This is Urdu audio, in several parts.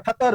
78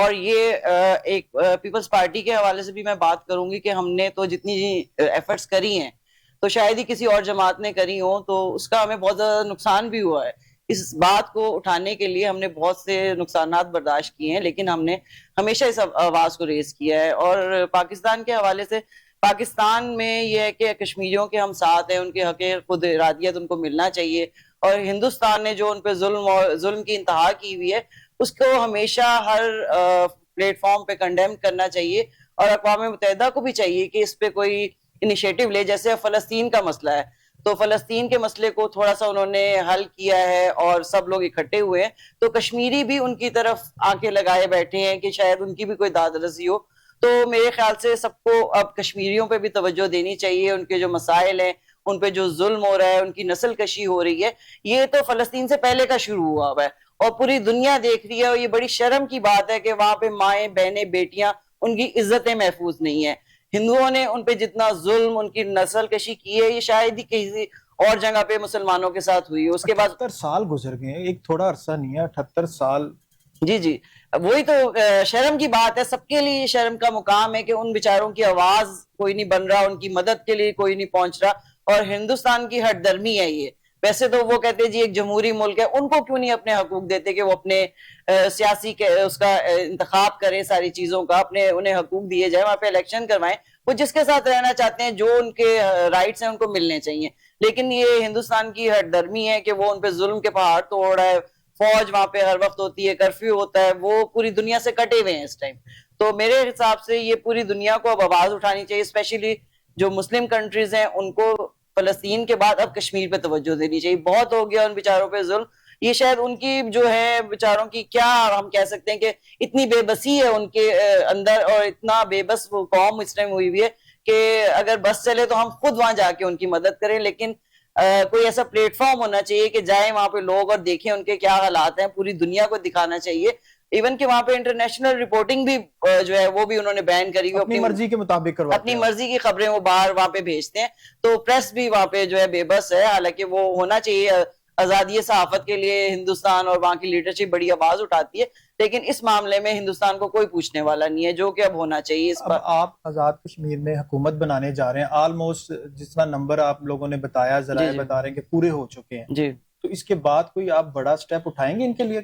اور یہ ایک پیپلز پارٹی کے حوالے سے بھی میں بات کروں گی کہ ہم نے تو جتنی ایفرٹس کری ہیں تو شاید ہی کسی اور جماعت نے کری ہوں، تو اس کا ہمیں بہت زیادہ نقصان بھی ہوا ہے. اس بات کو اٹھانے کے لیے ہم نے بہت سے نقصانات برداشت کیے ہیں، لیکن ہم نے ہمیشہ اس آواز کو ریز کیا ہے. اور پاکستان کے حوالے سے پاکستان میں یہ ہے کہ کشمیریوں کے ہم ساتھ ہیں، ان کے حق خود ارادیت ان کو ملنا چاہیے، اور ہندوستان نے جو ان پہ ظلم کی انتہا کی ہوئی ہے اس کو ہمیشہ ہر پلیٹ فارم پہ کنڈیم کرنا چاہیے، اور اقوام متحدہ کو بھی چاہیے کہ اس پہ کوئی انیشیٹو لے. جیسے فلسطین کا مسئلہ ہے، تو فلسطین کے مسئلے کو تھوڑا سا انہوں نے حل کیا ہے اور سب لوگ اکٹھے ہوئے ہیں، تو کشمیری بھی ان کی طرف آنکھیں لگائے بیٹھے ہیں کہ شاید ان کی بھی کوئی داد رسی ہو. تو میرے خیال سے سب کو اب کشمیریوں پہ بھی توجہ دینی چاہیے. ان کے جو مسائل ہیں، ان پہ جو ظلم ہو رہا ہے، ان کی نسل کشی ہو رہی ہے، یہ تو فلسطین سے پہلے کا شروع ہوا ہوا ہے اور پوری دنیا دیکھ رہی ہے. اور یہ بڑی شرم کی بات ہے کہ وہاں پہ مائیں بہنیں بیٹیاں ان کی عزتیں محفوظ نہیں ہیں. ہندوؤں نے ان پہ جتنا ظلم، ان کی نسل کشی کی ہے، یہ شاید ہی کسی اور جگہ پہ مسلمانوں کے ساتھ ہوئی ہے. اس کے بعد 78 سال گزر گئے ہیں، ایک تھوڑا عرصہ نہیں ہے، 78 سال. جی وہی تو شرم کی بات ہے. سب کے لیے یہ شرم کا مقام ہے کہ ان بیچاروں کی آواز کوئی نہیں بن رہا، ان کی مدد کے لیے کوئی نہیں پہنچ رہا. اور ہندوستان کی ہٹ درمی ہے یہ. ویسے تو وہ کہتے جی ایک جمہوری ملک ہے، ان کو کیوں نہیں اپنے حقوق دیتے کہ وہ اپنے سیاسی اس کا انتخاب کریں، ساری چیزوں کا انہیں حقوق دیے جائیں، وہاں پہ الیکشن کروائیں. وہ جس کے ساتھ رہنا چاہتے ہیں، جو ان کے رائٹس ہیں ان کو ملنے چاہیے. لیکن یہ ہندوستان کی ہٹ درمی ہے کہ وہ ان پہ ظلم کے پہاڑ توڑ رہا ہے. فوج وہاں پہ ہر وقت ہوتی ہے، کرفیو ہوتا ہے، وہ پوری دنیا سے کٹے ہوئے ہیں اس ٹائم. تو میرے حساب سے یہ پوری دنیا کو اب آواز اٹھانی چاہیے، اسپیشلی جو مسلم کنٹریز ہیں ان کو فلسطین کے بعد اب کشمیر پہ توجہ دینی چاہیے. بہت ہو گیا ان بیچاروں پہ ظلم. یہ شاید ان کی جو ہے بیچاروں کی کیا ہم کہہ سکتے ہیں کہ اتنی بے بسی ہے ان کے اندر، اور اتنا بے بس وہ قوم اس ٹائم ہوئی ہوئی ہے کہ اگر بس چلے تو ہم خود وہاں جا کے ان کی مدد کریں. لیکن کوئی ایسا پلیٹ فارم ہونا چاہیے کہ جائیں وہاں پہ لوگ اور دیکھیں ان کے کیا حالات ہیں، پوری دنیا کو دکھانا چاہیے. ایون کہ وہاں پہ انٹرنیشنل رپورٹنگ بھی جو ہے وہ بھی انہوں نے بین کری ہوئی، اپنی مرضی کے مطابق کرواتے اپنی ہیں. مرضی کی خبریں وہ باہر وہاں پہ بھیجتے ہیں. تو پریس بھی وہاں پہ جو ہے بے بس ہے. حالانکہ وہ ہونا چاہیے، آزادی صحافت کے لیے ہندوستان اور وہاں کی لیڈرشپ بڑی آواز اٹھاتی ہے، لیکن اس معاملے میں ہندوستان کو کوئی پوچھنے والا نہیں ہے، جو کہ اب ہونا چاہیے. اس اب پر آپ آزاد کشمیر میں حکومت بنانے جا رہے ہیں، آلموسٹ جتنا نمبر آپ لوگوں نے بتایا، ذرائع بتا رہے ہیں کہ پورے ہو چکے ہیں. جی تو اس کے بعد کوئی آپ بڑا سٹیپ اٹھائیں گے ان کے لیے؟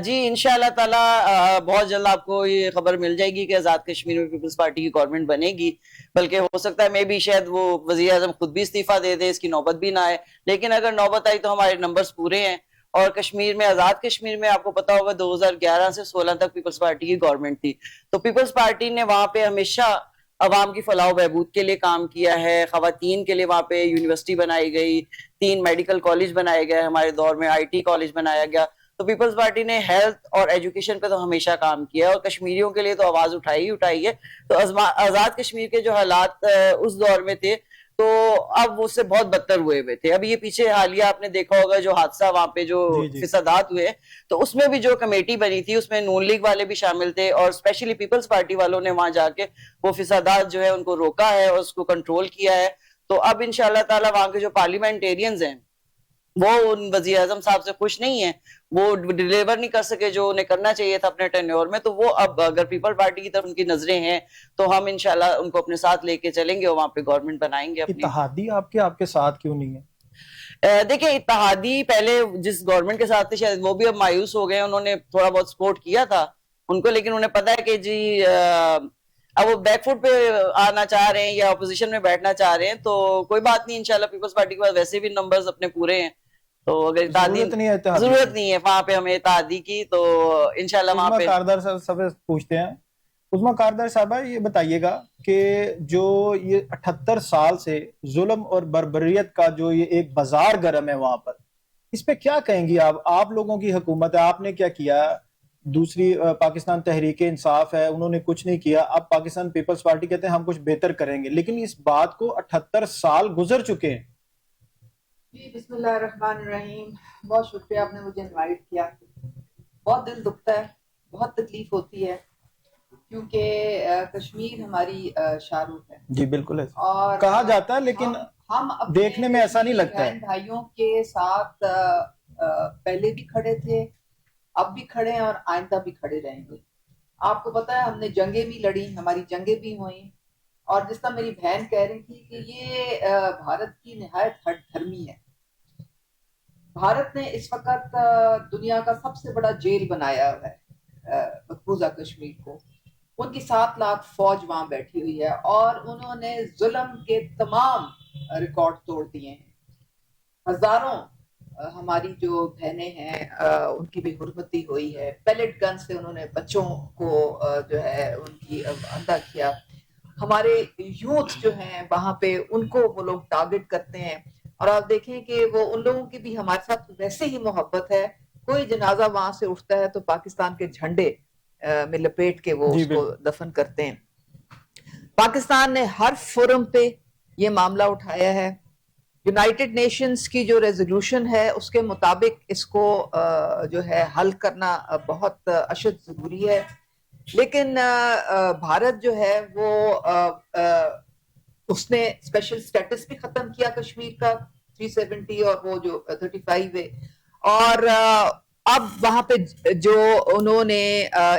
جی انشاءاللہ تعالی بہت جلد آپ کو یہ خبر مل جائے گی کہ آزاد کشمیر میں پیپلز پارٹی کی گورنمنٹ بنے گی. بلکہ ہو سکتا ہے میں بھی شاید وہ وزیر اعظم خود بھی استعفیٰ دے دے، اس کی نوبت بھی نہ آئے. لیکن اگر نوبت آئی تو ہمارے نمبرز پورے ہیں. اور کشمیر میں، آزاد کشمیر میں آپ کو پتا ہوگا 2011 سے 16 تک پیپلز پارٹی کی گورنمنٹ تھی. تو پیپلز پارٹی نے وہاں پہ ہمیشہ عوام کی فلاح و بہبود کے لیے کام کیا ہے. خواتین کے لیے وہاں پہ یونیورسٹی بنائی گئی، 3 میڈیکل کالج بنائے گئے، ہمارے دور میں IT کالج بنایا گیا. تو پیپلز پارٹی نے ہیلتھ اور ایجوکیشن پہ تو ہمیشہ کام کیا ہے، اور کشمیریوں کے لیے تو آواز اٹھائی ہے. تو آزاد کشمیر کے جو حالات اس دور میں تھے تو اب اس سے بہت بدتر ہوئے تھے. اب یہ پیچھے حالیہ آپ نے دیکھا ہوگا جو حادثہ وہاں پہ جو فسادات ہوئے، تو اس میں بھی جو کمیٹی بنی تھی اس میں نون لیگ والے بھی شامل تھے، اور اسپیشلی پیپلز پارٹی والوں نے وہاں جا کے وہ فسادات جو ہے ان کو روکا ہے اور اس کو کنٹرول کیا ہے. تو اب انشاءاللہ تعالی وہاں کے جو پارلیمنٹیرینز ہیں وہ ان وزیر اعظم صاحب سے خوش نہیں ہیں، وہ ڈیلیور نہیں کر سکے جو انہیں کرنا چاہیے تھا اپنے ٹینیور میں. تو وہ اب اگر پیپل پارٹی کی طرف ان کی نظریں ہیں تو ہم انشاءاللہ ان کو اپنے ساتھ لے کے چلیں گے اور وہاں پہ گورنمنٹ بنائیں گے اپنی. اتحادی آپ کے ساتھ کیوں نہیں ہے؟ دیکھیں اتحادی پہلے جس گورنمنٹ کے ساتھ تھے شاید وہ بھی اب مایوس ہو گئے. انہوں نے تھوڑا بہت سپورٹ کیا تھا ان کو، لیکن انہیں پتا ہے کہ جی اب وہ بیک فوٹ پہ آنا چاہ رہے ہیں یا اپوزیشن میں بیٹھنا چاہ رہے ہیں. تو کوئی بات نہیں، انشاءاللہ پیپلز پارٹی کے پاس ویسے بھی نمبرز اپنے پورے ہیں، تو اگر ضرورت نہیں ہے وہاں پہ ہمیں اتحادی کی، تو انشاءاللہ وہاں پہ. کاردار صاحب پوچھتے ہیں، عظمیٰ کاردار صاحبہ یہ بتائیے گا کہ جو یہ 78 سال سے ظلم اور بربریت کا جو یہ ایک بازار گرم ہے وہاں پر، اس پہ کیا کہیں گی آپ لوگوں کی حکومت ہے، آپ نے کیا کیا؟ دوسری پاکستان تحریک انصاف ہے، انہوں نے کچھ نہیں کیا. اب پاکستان پیپلز پارٹی کہتے ہیں ہم کچھ بہتر کریں گے، لیکن اس بات کو 78 سال گزر چکے ہیں. جی بسم اللہ الرحمن الرحیم. بہت شکریہ آپ نے مجھے انوائٹ کیا. بہت دل دکھتا ہے، بہت تکلیف ہوتی ہے، کیونکہ کشمیر ہماری شاروخ ہے. جی بالکل ہے، اور کہا جاتا ہے، لیکن ہم دیکھنے میں ایسا نہیں لگتا ہے. بھائیوں کے ساتھ پہلے بھی کھڑے تھے، اب بھی کھڑے ہیں اور آئندہ بھی کھڑے رہیں گے. آپ کو پتا ہے ہم نے جنگیں بھی لڑی, ہماری جنگیں بھی ہوئیں, اور جس طرح میری بہن کہہ رہی تھی کہ یہ بھارت کی نہایت ہٹ دھرمی ہے. بھارت نے اس وقت دنیا کا سب سے بڑا جیل بنایا ہوا ہے مقبوضہ کشمیر کو. ان کی 7 لاکھ فوج وہاں بیٹھی ہوئی ہے, اور انہوں نے ظلم کے تمام ریکارڈ توڑ دیے ہیں. ہزاروں ہماری جو بہنیں ہیں ان کی بھی حرمتی ہوئی ہے. پیلٹ گن سے انہوں نے بچوں کو جو ہے ان کی اندھا کیا. ہمارے یوتھ جو ہیں وہاں پہ ان کو وہ لوگ ٹارگٹ کرتے ہیں, اور آپ دیکھیں کہ وہ ان لوگوں کی بھی ہمارے ساتھ ویسے ہی محبت ہے. کوئی جنازہ وہاں سے اٹھتا ہے تو پاکستان کے جھنڈے میں لپیٹ کے وہ جی اس کو بالکل. دفن کرتے ہیں. پاکستان نے ہر فورم پہ یہ معاملہ اٹھایا ہے. یونائٹڈ نیشنز کی جو ریزولوشن ہے اس کے مطابق اس کو جو ہے حل کرنا بہت اشد ضروری ہے. لیکن بھارت جو ہے وہ اس نے اسپیشل سٹیٹس بھی ختم کیا کشمیر کا 370 اور وہ جو 35 ہے, اور اب وہاں پہ جو انہوں نے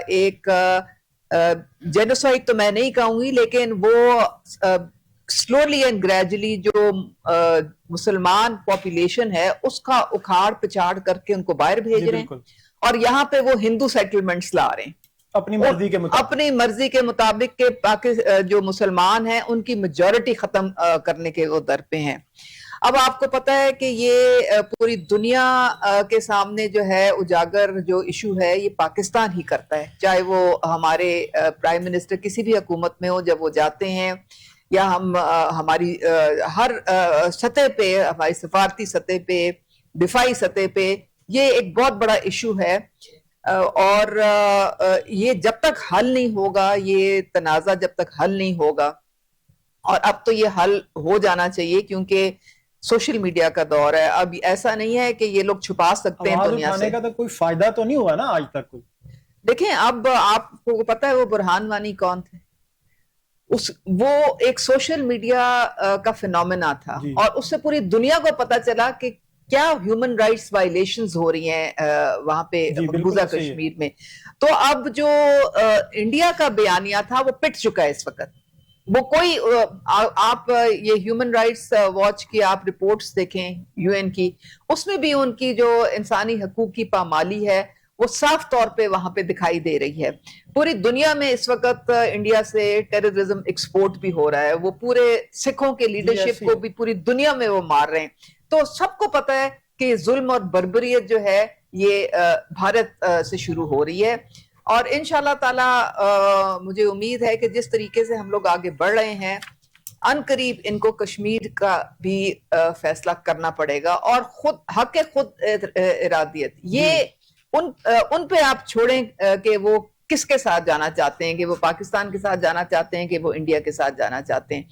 ایک جینوسائڈ تو میں نہیں کہوں گی, لیکن وہ سلولی اینڈ گریجولی جو مسلمان پاپولیشن ہے اس کا اکھاڑ پچاڑ کر کے ان کو باہر بھیج رہے ہیں, اور یہاں پہ وہ ہندو سیٹلمنٹس لا رہے ہیں اپنی مرضی کے مطابق. اپنی مرضی کے مطابق کہ جو مسلمان ہیں ان کی میجورٹی ختم کرنے کے وہ در پہ ہیں. اب آپ کو پتا ہے کہ یہ پوری دنیا کے سامنے جو ہے اجاگر جو ایشو ہے یہ پاکستان ہی کرتا ہے, چاہے وہ ہمارے پرائم منسٹر کسی بھی حکومت میں ہو, جب وہ جاتے ہیں یا ہم ہماری ہر سطح پہ, ہماری سفارتی سطح پہ, دفاعی سطح پہ یہ ایک بہت بڑا ایشو ہے. اور یہ جب تک حل نہیں ہوگا, یہ تنازع جب تک حل نہیں ہوگا, اور اب تو یہ حل ہو جانا چاہیے کیونکہ سوشل میڈیا کا دور ہے. اب ایسا نہیں ہے کہ یہ لوگ چھپا سکتے ہیں دنیا سے. کا تو کوئی فائدہ تو نہیں ہوا نا آج تک کوئی. دیکھیں اب آپ کو پتا ہے وہ برہان وانی کون تھے, وہ ایک سوشل میڈیا کا فینومینا تھا, اور اس سے پوری دنیا کو پتا چلا کہ کیا ہیومن رائٹس وائلیشنز ہو رہی ہیں وہاں پہ مقبوضہ کشمیر میں. تو اب جو انڈیا کا بیانیہ تھا وہ پٹ چکا ہے اس وقت. وہ کوئی آپ یہ ہیومن رائٹس واچ کی آپ رپورٹس دیکھیں یو این کی, اس میں بھی ان کی جو انسانی حقوق کی پامالی ہے وہ صاف طور پہ وہاں پہ دکھائی دے رہی ہے. پوری دنیا میں اس وقت انڈیا سے ٹیررزم ایکسپورٹ بھی ہو رہا ہے, وہ پورے سکھوں کے لیڈرشپ کو بھی پوری دنیا میں وہ مار رہے ہیں. تو سب کو پتا ہے کہ ظلم اور بربریت جو ہے یہ بھارت سے شروع ہو رہی ہے, اور انشاءاللہ تعالی مجھے امید ہے کہ جس طریقے سے ہم لوگ آگے بڑھ رہے ہیں ان قریب ان کو کشمیر کا بھی فیصلہ کرنا پڑے گا, اور خود حق خود ارادیت یہ ان پہ آپ چھوڑیں کہ وہ کس کے ساتھ جانا چاہتے ہیں, کہ وہ پاکستان کے ساتھ جانا چاہتے ہیں کہ وہ انڈیا کے ساتھ جانا چاہتے ہیں,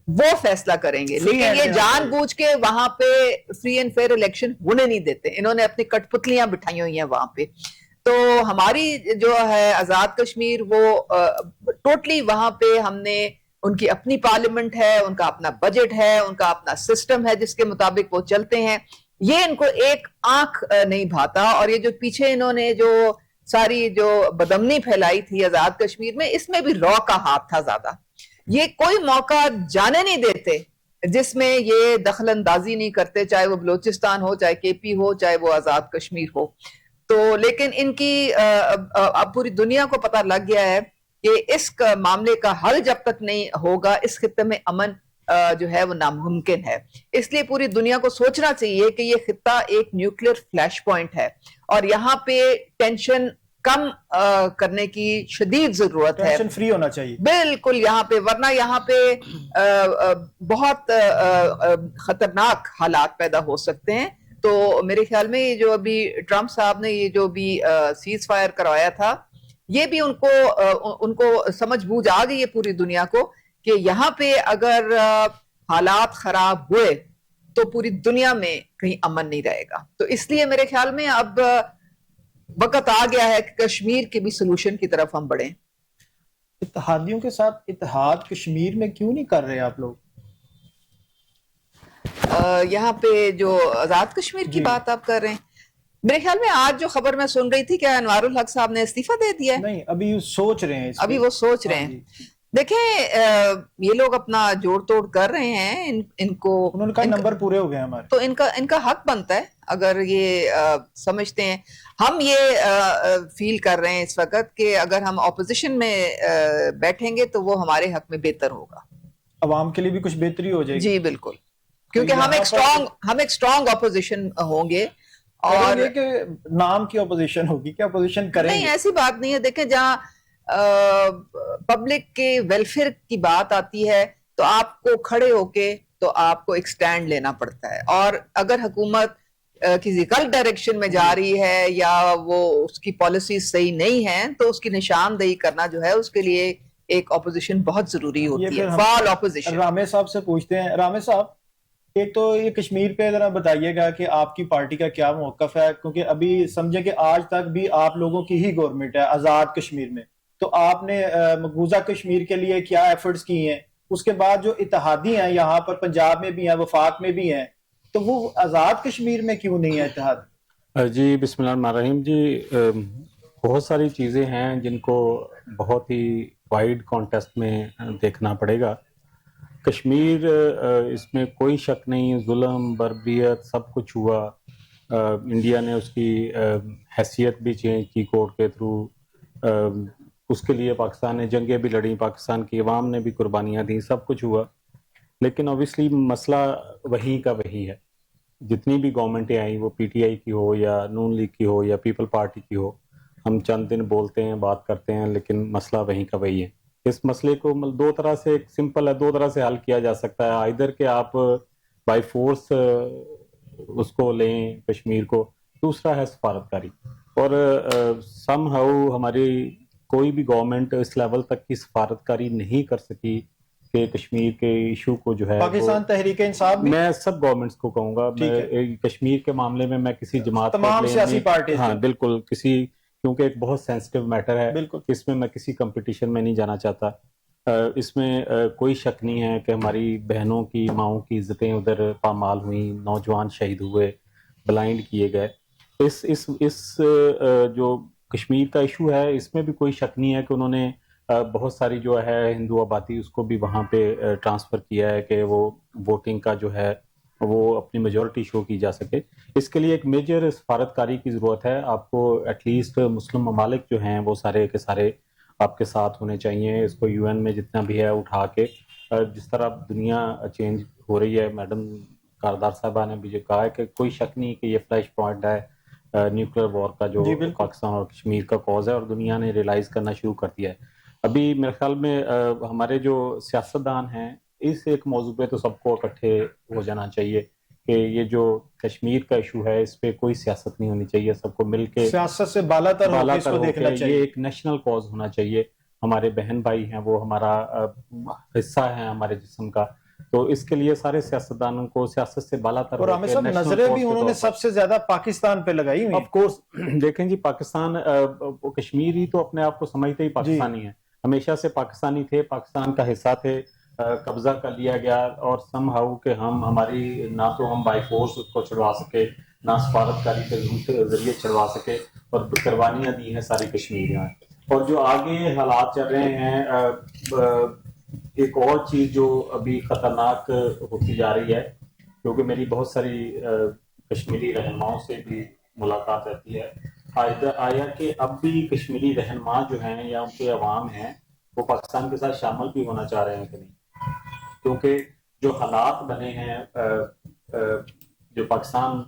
وہ فیصلہ کریں گے. لیکن یہ جان بوجھ کے وہاں پہ فری اینڈ فیئر الیکشن ہونے نہیں دیتے. انہوں نے اپنی کٹ پتلیاں بٹھائی ہوئی ہیں وہاں پہ. تو ہماری جو ہے آزاد کشمیر وہ ٹوٹلی وہاں پہ ہم نے ان کی اپنی پارلیمنٹ ہے, ان کا اپنا بجٹ ہے, ان کا اپنا سسٹم ہے جس کے مطابق وہ چلتے ہیں. یہ ان کو ایک آنکھ نہیں بھاتا, اور یہ جو پیچھے انہوں نے جو ساری جو بدمنی پھیلائی تھی آزاد کشمیر میں, اس میں بھی را کا ہاتھ تھا زیادہ. یہ کوئی موقع جانے نہیں دیتے جس میں یہ دخل اندازی نہیں کرتے, چاہے وہ بلوچستان ہو, چاہے کے پی ہو, چاہے وہ آزاد کشمیر ہو. تو لیکن ان کی اب پوری دنیا کو پتہ لگ گیا ہے کہ اس معاملے کا حل جب تک نہیں ہوگا اس خطے میں امن جو ہے وہ ناممکن ہے. اس لیے پوری دنیا کو سوچنا چاہیے کہ یہ خطہ ایک نیوکلیر فلیش پوائنٹ ہے, اور یہاں پہ ٹینشن کم کرنے کی شدید ضرورت ہے. ٹینشن فری ہونا چاہیے بالکل یہاں پہ, ورنہ یہاں پہ بہت خطرناک حالات پیدا ہو سکتے ہیں. تو میرے خیال میں یہ جو ابھی ٹرمپ صاحب نے یہ جو بھی سیز فائر کروایا تھا, یہ بھی ان کو سمجھ بوجھ آ گئی ہے پوری دنیا کو کہ یہاں پہ اگر حالات خراب ہوئے تو پوری دنیا میں کہیں امن نہیں رہے گا. تو اس لیے میرے خیال میں اب وقت آ گیا ہے کہ کشمیر کے بھی سلوشن کی طرف ہم بڑھیں. اتحادیوں کے ساتھ اتحاد کشمیر میں کیوں نہیں کر رہے آپ لوگ؟ یہاں پہ جو آزاد کشمیر کی بات آپ کر رہے ہیں, میرے خیال میں آج جو خبر میں سن رہی تھی کہ انوار الحق صاحب نے استعفیٰ دے دیا ہے. نہیں ابھی سوچ رہے ہیں ابھی وہ سوچ رہے ہیں. دیکھیں یہ لوگ اپنا جوڑ توڑ کر رہے ہیں, ان کو انہوں نے کہا نمبر پورے ہو گئے ہمارے, تو ان کا حق بنتا ہے اگر یہ سمجھتے ہیں. ہم یہ فیل کر رہے ہیں اس وقت کہ اگر ہم اپوزیشن میں بیٹھیں گے تو وہ ہمارے حق میں بہتر ہوگا, عوام کے لیے بھی کچھ بہتری ہو جائے گی. جی بالکل, کیونکہ ہم ایک اسٹرانگ اپوزیشن ہوں گے. اور یہ کہ نام کی اپوزیشن ہوگی, کیا اپوزیشن کریں گے؟ نہیں ایسی بات نہیں ہے. دیکھیں جہاں پبلک کے ویلفیئر کی بات آتی ہے تو آپ کو کھڑے ہو کے تو آپ کو ایک سٹینڈ لینا پڑتا ہے, اور اگر حکومت کسی غلط ڈائریکشن میں جا رہی ہے یا وہ اس کی پالیسیز صحیح نہیں ہیں تو اس کی نشاندہی کرنا جو ہے اس کے لیے ایک اپوزیشن بہت ضروری ہوتی ہے, فعال اپوزیشن. رامے صاحب سے پوچھتے ہیں. رامے صاحب, ایک تو یہ کشمیر پہ ذرا بتائیے گا کہ آپ کی پارٹی کا کیا موقف ہے, کیونکہ ابھی سمجھے کہ آج تک بھی آپ لوگوں کی ہی گورنمنٹ ہے آزاد کشمیر میں, تو آپ نے مقبوضہ کشمیر کے لیے کیا ایفرٹس کی ہیں؟ اس کے بعد جو اتحادی ہیں یہاں پر پنجاب میں بھی ہیں, وفاق میں بھی ہیں, تو وہ آزاد کشمیر میں کیوں نہیں ہے اتحاد؟ جی بسم اللہ الرحمن الرحیم. جی بہت ساری چیزیں ہیں جن کو بہت ہی وائڈ کانٹیسٹ میں دیکھنا پڑے گا. کشمیر اس میں کوئی شک نہیں, ظلم بربریت سب کچھ ہوا. انڈیا نے اس کی حیثیت بھی چینج کی کورٹ کے تھرو, اس کے لیے پاکستان نے جنگیں بھی لڑیں, پاکستان کی عوام نے بھی قربانیاں دیں, سب کچھ ہوا. لیکن اوبیسلی مسئلہ وہی کا وہی ہے. جتنی بھی گورنمنٹیں آئیں, وہ پی ٹی آئی کی ہو یا نون لیگ کی ہو یا پیپل پارٹی کی ہو, ہم چند دن بولتے ہیں بات کرتے ہیں لیکن مسئلہ وہیں کا وہی ہے. اس مسئلے کو دو طرح سے, ایک سمپل ہے, دو طرح سے حل کیا جا سکتا ہے. آئدر کہ آپ بائی فورس اس کو لیں کشمیر کو, دوسرا ہے سفارتکاری. اور سم ہاؤ ہماری کوئی بھی گورنمنٹ اس لیول تک کی سفارتکاری نہیں کر سکی کہ کشمیر کے ایشو کو جو ہے, پاکستان تحریک انصاف بھی, میں سب گورنمنٹس کو کہوں گا, میں کشمیر کے معاملے میں میں کسی جماعت تمام سیاسی پارٹی, ہاں بالکل, کسی, کیونکہ ایک بہت سینسٹیو میٹر ہے, بالکل اس میں کسی کمپٹیشن میں نہیں جانا چاہتا. اس میں کوئی شک نہیں ہے کہ ہماری بہنوں کی ماؤں کی عزتیں ادھر پامال ہوئیں, نوجوان شہید ہوئے, بلائنڈ کیے گئے. اس جو کشمیر کا ایشو ہے اس میں بھی کوئی شک نہیں ہے کہ انہوں نے بہت ساری جو ہے ہندو آبادی اس کو بھی وہاں پہ ٹرانسفر کیا ہے کہ وہ ووٹنگ کا جو ہے وہ اپنی میجورٹی شو کی جا سکے. اس کے لیے ایک میجر سفارتکاری کی ضرورت ہے. آپ کو ایٹ لیسٹ مسلم ممالک جو ہیں وہ سارے کے سارے آپ کے ساتھ ہونے چاہیے. اس کو یو این میں جتنا بھی ہے اٹھا کے, جس طرح دنیا چینج ہو رہی ہے, میڈم کاردار صاحبہ نے بھی جو کہا ہے کہ کوئی شک نہیں کہ یہ فلیش پوائنٹ ہے نیوکلیر وار کا جو پاکستان اور کشمیر کا کوز ہے, اور دنیا نے ریلائز کرنا شروع کر دیا ہے. ابھی میرے خیال میں ہمارے جو سیاستدان ہیں اس ایک موضوع پہ تو سب کو اکٹھے ہو جانا چاہیے کہ یہ جو کشمیر کا ایشو ہے اس پہ کوئی سیاست نہیں ہونی چاہیے, سب کو مل کے سیاست سے بالا تر ہو کے اس کو دیکھنا چاہیے. یہ ایک نیشنل کوز ہونا چاہیے. ہمارے بہن بھائی ہیں, وہ ہمارا حصہ ہیں ہمارے جسم کا, تو اس کے لیے سارے سیاستدانوں کو سیاست سے بالا تر, اور ہمیں سب نظریں بھی انہوں نے سب سے زیادہ پاکستان پہ لگائی ہوئی. آف کورس دیکھیں جی, پاکستان کشمیری تو اپنے آپ کو سمجھتے ہی پاکستانی ہیں, ہمیشہ سے پاکستانی تھے, پاکستان کا حصہ تھے, قبضہ کر لیا گیا, اور سم ہاؤ کہ ہماری نہ تو ہم بائی فورس اس کو چھڑوا سکے, نہ سفارتکاری کے ذریعے چھڑوا سکے, اور قربانیاں دی ہیں ساری کشمیریاں. اور جو آگے حالات چل رہے ہیں, ایک اور چیز جو ابھی خطرناک ہوتی جا رہی ہے, کیونکہ میری بہت ساری کشمیری رہنماؤں سے بھی ملاقات رہتی ہے, آیا کہ اب بھی کشمیری رہنما جو ہیں یا ان کے عوام ہیں وہ پاکستان کے ساتھ شامل بھی ہونا چاہ رہے ہیں کہ نہیں, کیونکہ جو حالات بنے ہیں جو پاکستان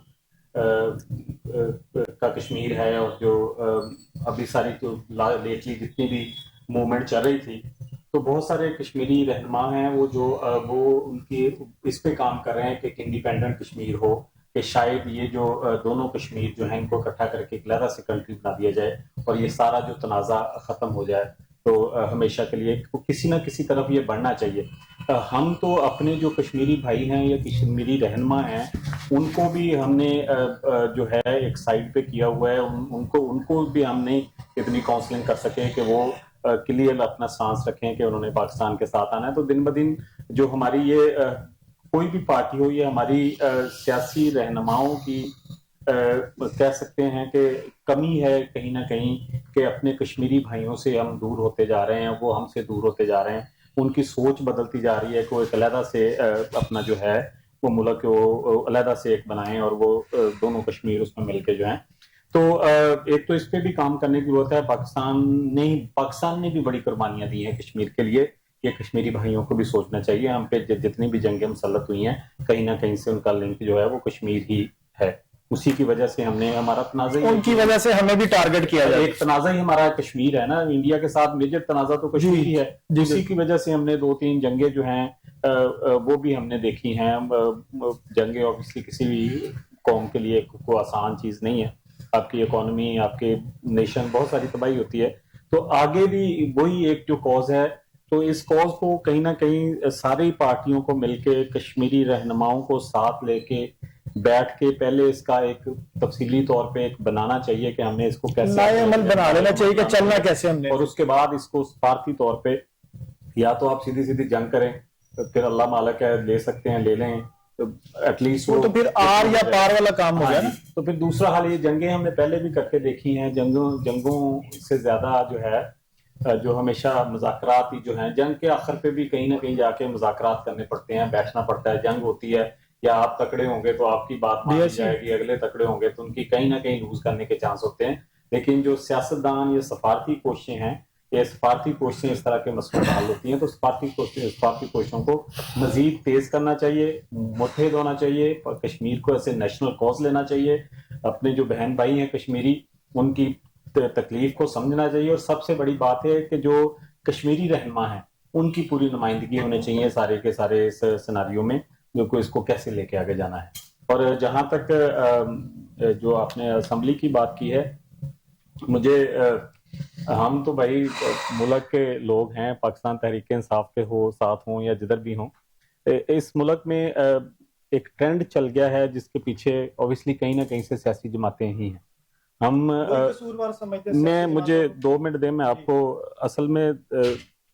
کا کشمیر ہے, اور جو ابھی ساری جو لیٹلی جتنی بھی موومنٹ چل رہی تھی, تو بہت سارے کشمیری رہنما ہیں وہ ان کی اس پہ کام کر رہے ہیں کہ ایک انڈیپینڈنٹ کشمیر ہو, کہ شاید یہ جو دونوں کشمیر جو ہیں ان کو اکٹھا کر کے ایک علیحدہ سے کنٹری بنا دیا جائے, اور یہ سارا جو تنازع ختم ہو جائے, تو ہمیشہ کے لیے کسی نہ کسی طرف یہ بڑھنا چاہیے. ہم تو اپنے جو کشمیری بھائی ہیں یا کشمیری رہنما ہیں ان کو بھی ہم نے جو ہے ایک سائڈ پہ کیا ہوا ہے, ان کو بھی ہم نے اتنی کاؤنسلنگ کر سکے کہ وہ کلیئر اپنا سانس رکھیں کہ انہوں نے پاکستان کے ساتھ آنا ہے. تو دن بدن جو ہماری یہ کوئی بھی پارٹی ہو, یہ ہماری سیاسی رہنماؤں کی کہہ سکتے ہیں کہ کمی ہے کہیں نہ کہیں کہ اپنے کشمیری بھائیوں سے ہم دور ہوتے جا رہے ہیں, وہ ہم سے دور ہوتے جا رہے ہیں, ان کی سوچ بدلتی جا رہی ہے کہ وہ ایک علیحدہ سے اپنا جو ہے وہ ملک وہ علیحدہ سے ایک بنائیں اور وہ دونوں کشمیر اس میں مل کے جو ہیں. تو ایک تو اس پہ بھی کام کرنے کی ضرورت ہے. پاکستان نے بھی بڑی قربانیاں دی ہیں کشمیر کے لیے. یہ کشمیری بھائیوں کو بھی سوچنا چاہیے. ہم پہ جتنی بھی جنگیں مسلط ہوئی ہیں کہیں نہ کہیں سے ان کا لنک جو ہے وہ کشمیر ہی ہے. اسی کی وجہ سے ہم نے ہمارا تنازع ان کی وجہ سے ہمیں بھی ٹارگٹ کیا جائے. ایک تنازع ہی ہمارا کشمیر ہے نا, انڈیا کے ساتھ میجر تنازع تو کشمیر ہی ہے. اسی کی وجہ سے ہم نے 2-3 جنگیں جو ہیں وہ بھی ہم نے دیکھی ہیں. جنگیں obviously کسی بھی قوم کے لیے کوئی آسان چیز نہیں ہے. آپ کی اکانومی, آپ کے نیشن, بہت ساری تباہی ہوتی ہے. تو آگے بھی وہی ایک جو کاز ہے, تو اس کاز کو کہیں نہ کہیں ساری پارٹیوں کو مل کے کشمیری رہنماؤں کو ساتھ لے کے بیٹھ کے پہلے اس کا ایک تفصیلی طور پہ ایک بنانا چاہیے کہ ہم نے اس کو کیسے نئے عمل بنا لینا چاہیے کہ چلنا کیسے ہم نے, اور اس کے بعد اس کو سفارتی طور پہ یا تو آپ سیدھی جنگ کریں, پھر اللہ مالک ہے لے سکتے ہیں لے لیں, ایٹ لیسٹ وہ تو پھر آر یا پار والا کام ہو گیا نا. تو پھر دوسرا حال یہ جنگیں ہم نے پہلے بھی کر کے دیکھی ہیں. جنگوں سے زیادہ جو ہے جو ہمیشہ مذاکرات ہی جو ہیں, جنگ کے آخر پہ بھی کہیں نہ کہیں جا کے مذاکرات کرنے پڑتے ہیں, بیٹھنا پڑتا ہے. جنگ ہوتی ہے یا آپ تکڑے ہوں گے تو آپ کی بات مانی جائے گی, اگلے تکڑے ہوں گے تو ان کی کہیں نہ کہیں لوز کرنے کے چانس ہوتے ہیں. لیکن جو سیاستدان یا سفارتی کوششیں ہیں, یہ سفارتی کوششیں اس طرح کے مسئلوں میں حل ہوتی ہیں. تو سفارتی کوششوں کو مزید تیز کرنا چاہیے, متحد ہونا چاہیے, کشمیر کو ایسے نیشنل کاز لینا چاہیے. اپنے جو بہن بھائی ہیں کشمیری, ان کی تکلیف کو سمجھنا چاہیے. اور سب سے بڑی بات ہے کہ جو کشمیری رہنما ہیں ان کی پوری نمائندگی ہونے چاہیے سارے کے سارے اس سیناریو میں, جو کو اس کو کیسے لے کے آگے جانا ہے. اور جہاں تک جو آپ نے اسمبلی کی بات کی ہے, مجھے ہم تو بھائی ملک کے لوگ ہیں, پاکستان تحریک انصاف کے ساتھ ہوں یا جدھر بھی ہوں. اس ملک میں ایک ٹرینڈ چل گیا ہے جس کے پیچھے اوبیسلی کہیں نہ کہیں سے سیاسی جماعتیں ہی ہیں. ہم مجھے 2 منٹ دیں, میں آپ کو اصل میں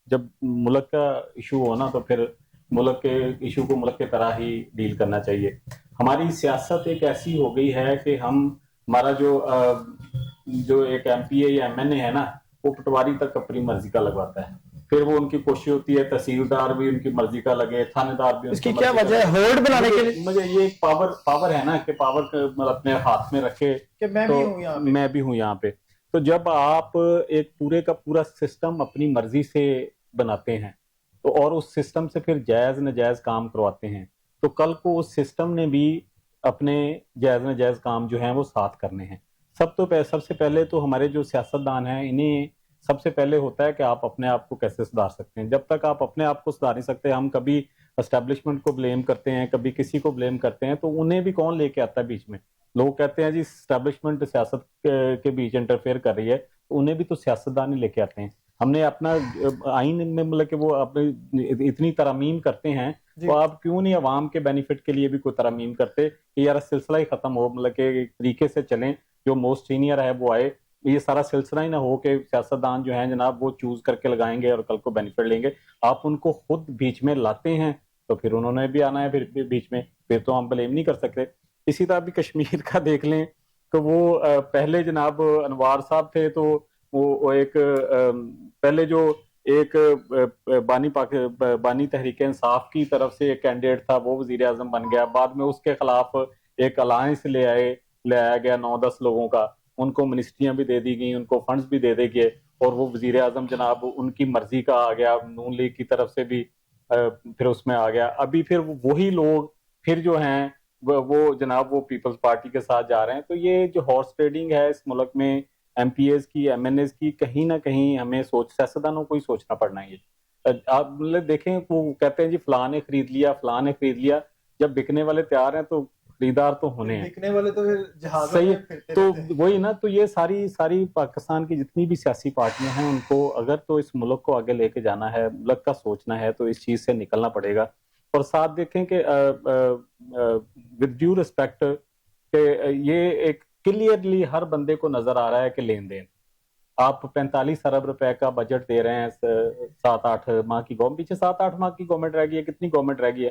جب ملک کا ایشو ہو نا تو پھر ملک کے ایشو کو ملک کی طرح ہی ڈیل کرنا چاہیے. ہماری سیاست ایک ایسی ہو گئی ہے کہ ہمارا جو ایک ایم پی اے یا ایم این اے ہے نا, وہ پٹواری تک اپنی مرضی کا لگواتا ہے. پھر وہ ان کی کوشش ہوتی ہے تحصیلدار بھی ان کی مرضی کا لگے, تھانے دار بھی. اس کی کیا وجہ ہے ہولڈ بنانے کے لیے؟ مجھے یہ پاور ہے نا کہ پاور اپنے ہاتھ میں رکھے کہ میں بھی ہوں یہاں پہ. تو جب آپ ایک پورے کا پورا سسٹم اپنی مرضی سے بناتے ہیں تو اور اس سسٹم سے پھر جائز ناجائز کام کرواتے ہیں, تو کل کو اس سسٹم نے بھی اپنے جائز ناجائز کام جو ہیں وہ ساتھ کرنے ہیں. سب سے پہلے تو ہمارے جو سیاستدان ہیں انہیں سب سے پہلے ہوتا ہے کہ آپ اپنے آپ کو کیسے سدھار سکتے ہیں. جب تک آپ اپنے آپ کو سدھار نہیں سکتے, ہم کبھی اسٹیبلشمنٹ کو بلیم کرتے ہیں, کبھی کسی کو بلیم کرتے ہیں, تو انہیں بھی کون لے کے آتا ہے بیچ میں. لوگ کہتے ہیں جی اسٹیبلشمنٹ سیاست کے بیچ انٹرفیئر کر رہی ہے, تو انہیں بھی تو سیاستدان ہی لے کے آتے ہیں. ہم نے اپنا آئین میں مطلب کہ وہ اپنی اتنی ترامیم کرتے ہیں, تو آپ کیوں نہیں عوام کے بینیفٹ کے لیے بھی کوئی ترامیم کرتے کہ یار سلسلہ ہی ختم ہو, مطلب کہ ایک طریقے سے چلیں, جو موسٹ سینئر ہے وہ آئے, یہ سارا سلسلہ ہی نہ ہو کہ سیاستدان جو ہیں جناب وہ چوز کر کے لگائیں گے اور کل کو بینیفٹ لیں گے. آپ ان کو خود بیچ میں لاتے ہیں تو پھر انہوں نے بھی آنا ہے پھر بیچ میں, پھر تو ہم بلیم نہیں کر سکتے. اسی طرح بھی کشمیر کا دیکھ لیں تو وہ پہلے جناب انوار صاحب تھے, تو وہ ایک پہلے جو ایک بانی تحریک انصاف کی طرف سے ایک کینڈیڈیٹ تھا وہ وزیر اعظم بن گیا. بعد میں اس کے خلاف ایک الائنس لے آیا گیا 9-10 لوگوں کا, ان کو منسٹریاں بھی دے دی گئیں, ان کو فنڈز بھی دے گئے, اور وہ وزیر اعظم جناب ان کی مرضی کا آ گیا, نون لیگ کی طرف سے بھی پھر اس میں آ گیا. ابھی پھر وہی لوگ پھر جو ہیں وہ جناب وہ پیپلز پارٹی کے ساتھ جا رہے ہیں. تو یہ جو ہارس ٹریڈنگ ہے اس ملک میں ایم پی ایز کی, ایم این ایز کی, کہیں نہ کہیں ہمیں سیاستدانوں کو ہی سوچنا پڑنا ہے. آپ دیکھیں وہ کہتے ہیں جی فلاں نے خرید لیا, جب بکنے والے تیار ہیں تو خریدار تو ہونے ہیں, بکنے والے تو پھر جہازوں صحیح. میں پھرتے تو رہتے ہیں. وہی نا, تو یہ ساری پاکستان کی جتنی بھی سیاسی پارٹیاں ہیں ان کو اگر تو اس ملک کو آگے لے کے جانا ہے, ملک کا سوچنا ہے, تو اس چیز سے نکلنا پڑے گا. اور ساتھ دیکھیں کہ ود ڈیو ریسپیکٹ کہ یہ ایک کلیئرلی ہر بندے کو نظر آ رہا ہے کہ لین دین, آپ 45 ارب روپے کا بجٹ دے رہے ہیں 7-8 ماہ کی گورنمنٹ, پیچھے 7-8 ماہ کی گورنمنٹ رہ گئی ہے, کتنی گورنمنٹ رہ گئی ہے,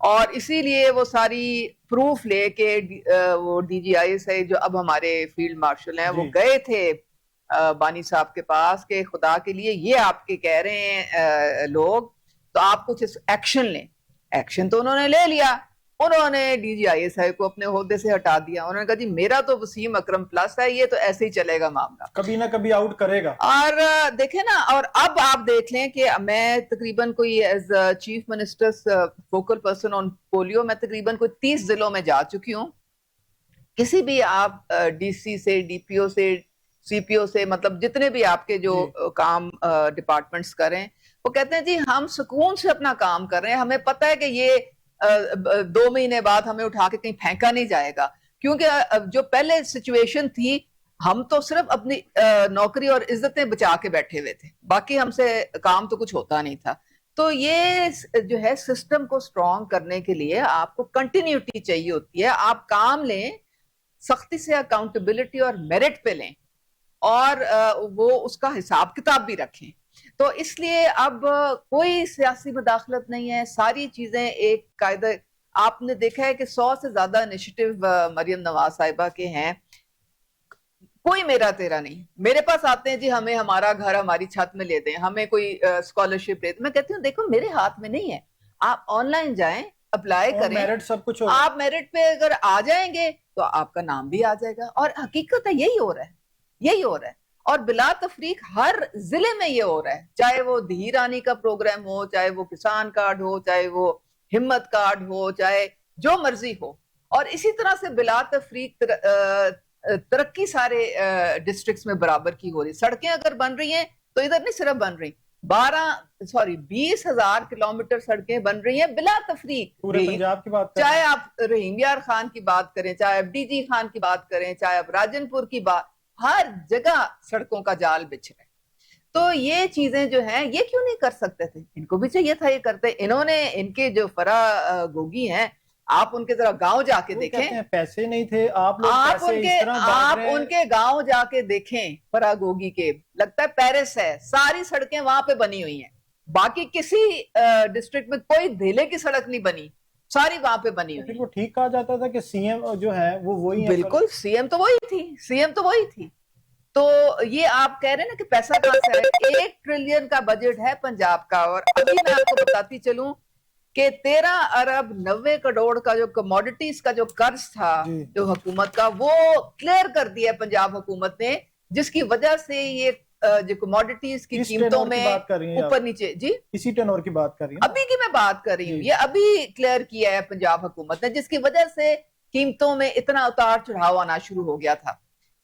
اور اسی لیے وہ ساری پروف لے کے وہ ڈی جی آئی سے جو اب ہمارے فیلڈ مارشل ہیں وہ گئے تھے بانی صاحب کے پاس کہ خدا کے لیے یہ آپ کے کہہ رہے ہیں لوگ تو آپ کچھ ایکشن لیں. ایکشن تو انہوں نے لے لیا. انہوں نے D G I S I کو اپنے عہدے سے ہٹا دیا. انہوں نے کہا جی میرا تو وسیم اکرم پلس ہے, یہ تو ایسے ہی چلے گا معاملہ, کبھی نہ کبھی آؤٹ کرے گا. اور دیکھیں نا, اور اب آپ دیکھ لیں کہ میں تقریباً کوئی as chief minister focal person on polio میں تقریباً کوئی 30 ضلعوں میں جا چکی ہوں. کسی بھی آپ ڈی سی سے, ڈی پی او سے, سی پی او سے, مطلب جتنے بھی آپ کے جو کام ڈپارٹمنٹس کریں, وہ کہتے ہیں جی ہم سکون سے اپنا کام کر رہے ہیں, ہمیں پتہ ہے کہ یہ 2 مہینے بعد ہمیں اٹھا کے کہیں پھینکا نہیں جائے گا, کیونکہ جو پہلے سچویشن تھی ہم تو صرف اپنی نوکری اور عزتیں بچا کے بیٹھے ہوئے تھے, باقی ہم سے کام تو کچھ ہوتا نہیں تھا. تو یہ جو ہے سسٹم کو اسٹرانگ کرنے کے لیے آپ کو کنٹینیوٹی چاہیے ہوتی ہے. آپ کام لیں, سختی سے اکاؤنٹیبلٹی اور میرٹ پہ لیں, اور وہ اس کا حساب کتاب بھی رکھیں. تو اس لیے اب کوئی سیاسی مداخلت نہیں ہے, ساری چیزیں ایک قاعدہ. آپ نے دیکھا ہے کہ 100 سے زیادہ انیشیٹو مریم نواز صاحبہ کے ہیں, کوئی میرا تیرا نہیں. میرے پاس آتے ہیں جی ہمیں ہمارا گھر ہماری چھت میں لے دیں, ہمیں کوئی اسکالرشپ دے دیں. میں کہتی ہوں دیکھو میرے ہاتھ میں نہیں ہے, آپ آن لائن جائیں, اپلائی کریں, میرٹ سب کچھ آپ میرٹ پہ اگر آ جائیں گے تو آپ کا نام بھی آ جائے گا. اور حقیقت ہے یہی ہو رہا ہے, یہی ہو رہا ہے. اور بلا تفریق ہر ضلع میں یہ ہو رہا ہے, چاہے وہ دھی رانی کا پروگرام ہو, چاہے وہ کسان کارڈ ہو, چاہے وہ ہمت کارڈ ہو, چاہے جو مرضی ہو. اور اسی طرح سے بلا تفریق ترقی سارے ڈسٹرکٹس میں برابر کی ہو رہی. سڑکیں اگر بن رہی ہیں تو ادھر نہیں صرف بن رہی, 20,000 کلومیٹر سڑکیں بن رہی ہیں بلا تفریق پورے پنجاب کی بات کریں, چاہے آپ رحیم یار خان کی بات کریں, چاہے آپ ڈی جی خان کی بات کریں, چاہے آپ راجن پور کی بات, ہر جگہ سڑکوں کا جال بچھ رہا ہے. تو یہ چیزیں جو ہیں یہ کیوں نہیں کر سکتے تھے, ان کو بھی چاہیے تھا یہ کرتے. انہوں نے, ان کے جو فرا گوگی ہیں, آپ ان کے ذرا گاؤں جا کے دیکھیں, پیسے نہیں تھے, آپ ان کے گاؤں جا کے دیکھیں فرا گوگی کے, لگتا ہے پیرس ہے, ساری سڑکیں وہاں پہ بنی ہوئی ہیں. باقی کسی ڈسٹرکٹ میں کوئی دھیلے کی سڑک نہیں بنی, ساری وہاں پہ بنی ہوئی. وہ ٹھیک کہا جاتا تھا کہ سی ایم جو ہے وہ وہی, بالکل سی ایم تو وہی تھی, سی ایم تو وہی تھی. تو یہ آپ کہہ رہے ہیں نا کہ پیسہ کہاں سے ہے, 1 ٹریلین کا بجٹ ہے پنجاب کا. اور ابھی میں آپ کو بتاتی چلوں کہ 13 ارب 90 کروڑ کا جو کموڈیٹیز کا جو قرض تھا جو حکومت کا, وہ کلیئر کر دیا پنجاب حکومت نے, جس کی وجہ سے یہ جو کموڈیٹیز کی قیمتوں میں اوپر نیچے, جی اسی ٹینور کی بات کر رہی ہیں, ابھی کی میں بات کر رہی ہوں, یہ ابھی کلیئر کیا ہے پنجاب حکومت نے, جس کی وجہ سے قیمتوں میں اتنا اتار چڑھاؤ آنا شروع ہو گیا تھا.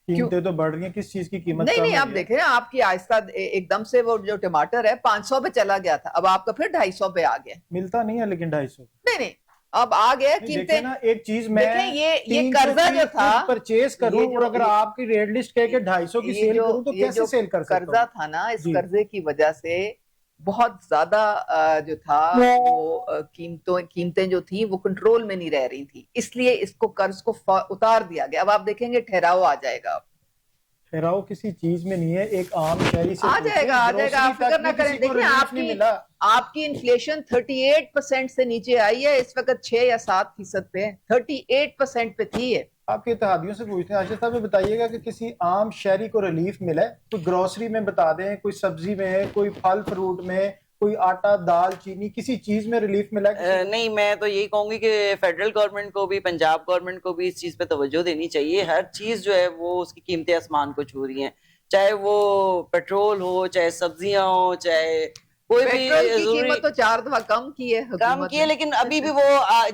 قیمتیں تو بڑھ رہی ہیں, کس چیز کی قیمت؟ نہیں آپ دیکھیں نا, آپ کی آہستہ ایک دم سے وہ جو ٹماٹر ہے 500 پہ چلا گیا تھا, اب آپ کا پھر 250 پہ آ گیا. ملتا نہیں ہے لیکن 250 نہیں اب آ گیا قیمتیں. ایک چیز میں یہ قرضہ جو تھا پرچیز کروں, اور اگر آپ کی ریٹ لسٹ کہہ کے 250 کی سیل کروں تو کیسے سیل کر سکتا ہوں؟ قرضہ تھا نا, اس قرضے کی وجہ سے بہت زیادہ جو تھا وہ قیمتیں جو تھیں وہ کنٹرول میں نہیں رہ رہی تھی, اس لیے اس کو قرض کو اتار دیا گیا. اب آپ دیکھیں گے ٹھہراؤ آ جائے گا. ٹھہراؤ کسی چیز میں نہیں ہے, ایک عام شہری سے آ جائے گا, آپ فکر نہ کریں. دیکھیں آپ کی انفلیشن 38% سے نیچے آئی ہے, اس وقت 6 یا 7% پہ, 38% پہ تھی ہے. آپ کے اتحادیوں سے پوچھتے ہیں, آشر صاحب میں بتائیے گا کہ کسی عام شہری کو ریلیف ملا ہے؟ کوئی گروسری میں بتا دیں, کوئی سبزی میں, کوئی پھل فروٹ میں, کوئی آٹا دال چینی, کسی چیز میں ریلیف ملا ہے؟ نہیں, میں تو یہی کہوں گی کہ فیڈرل گورنمنٹ کو بھی, پنجاب گورنمنٹ کو بھی اس چیز پہ توجہ دینی چاہیے. ہر چیز جو ہے وہ اس کی قیمتیں آسمان کو چھو رہی ہیں, چاہے وہ پیٹرول ہو, چاہے سبزیاں ہو, چاہے کوئی بھی. پیٹرول کی قیمت تو 4 دفعہ کم کی ہے, لیکن ابھی بھی وہ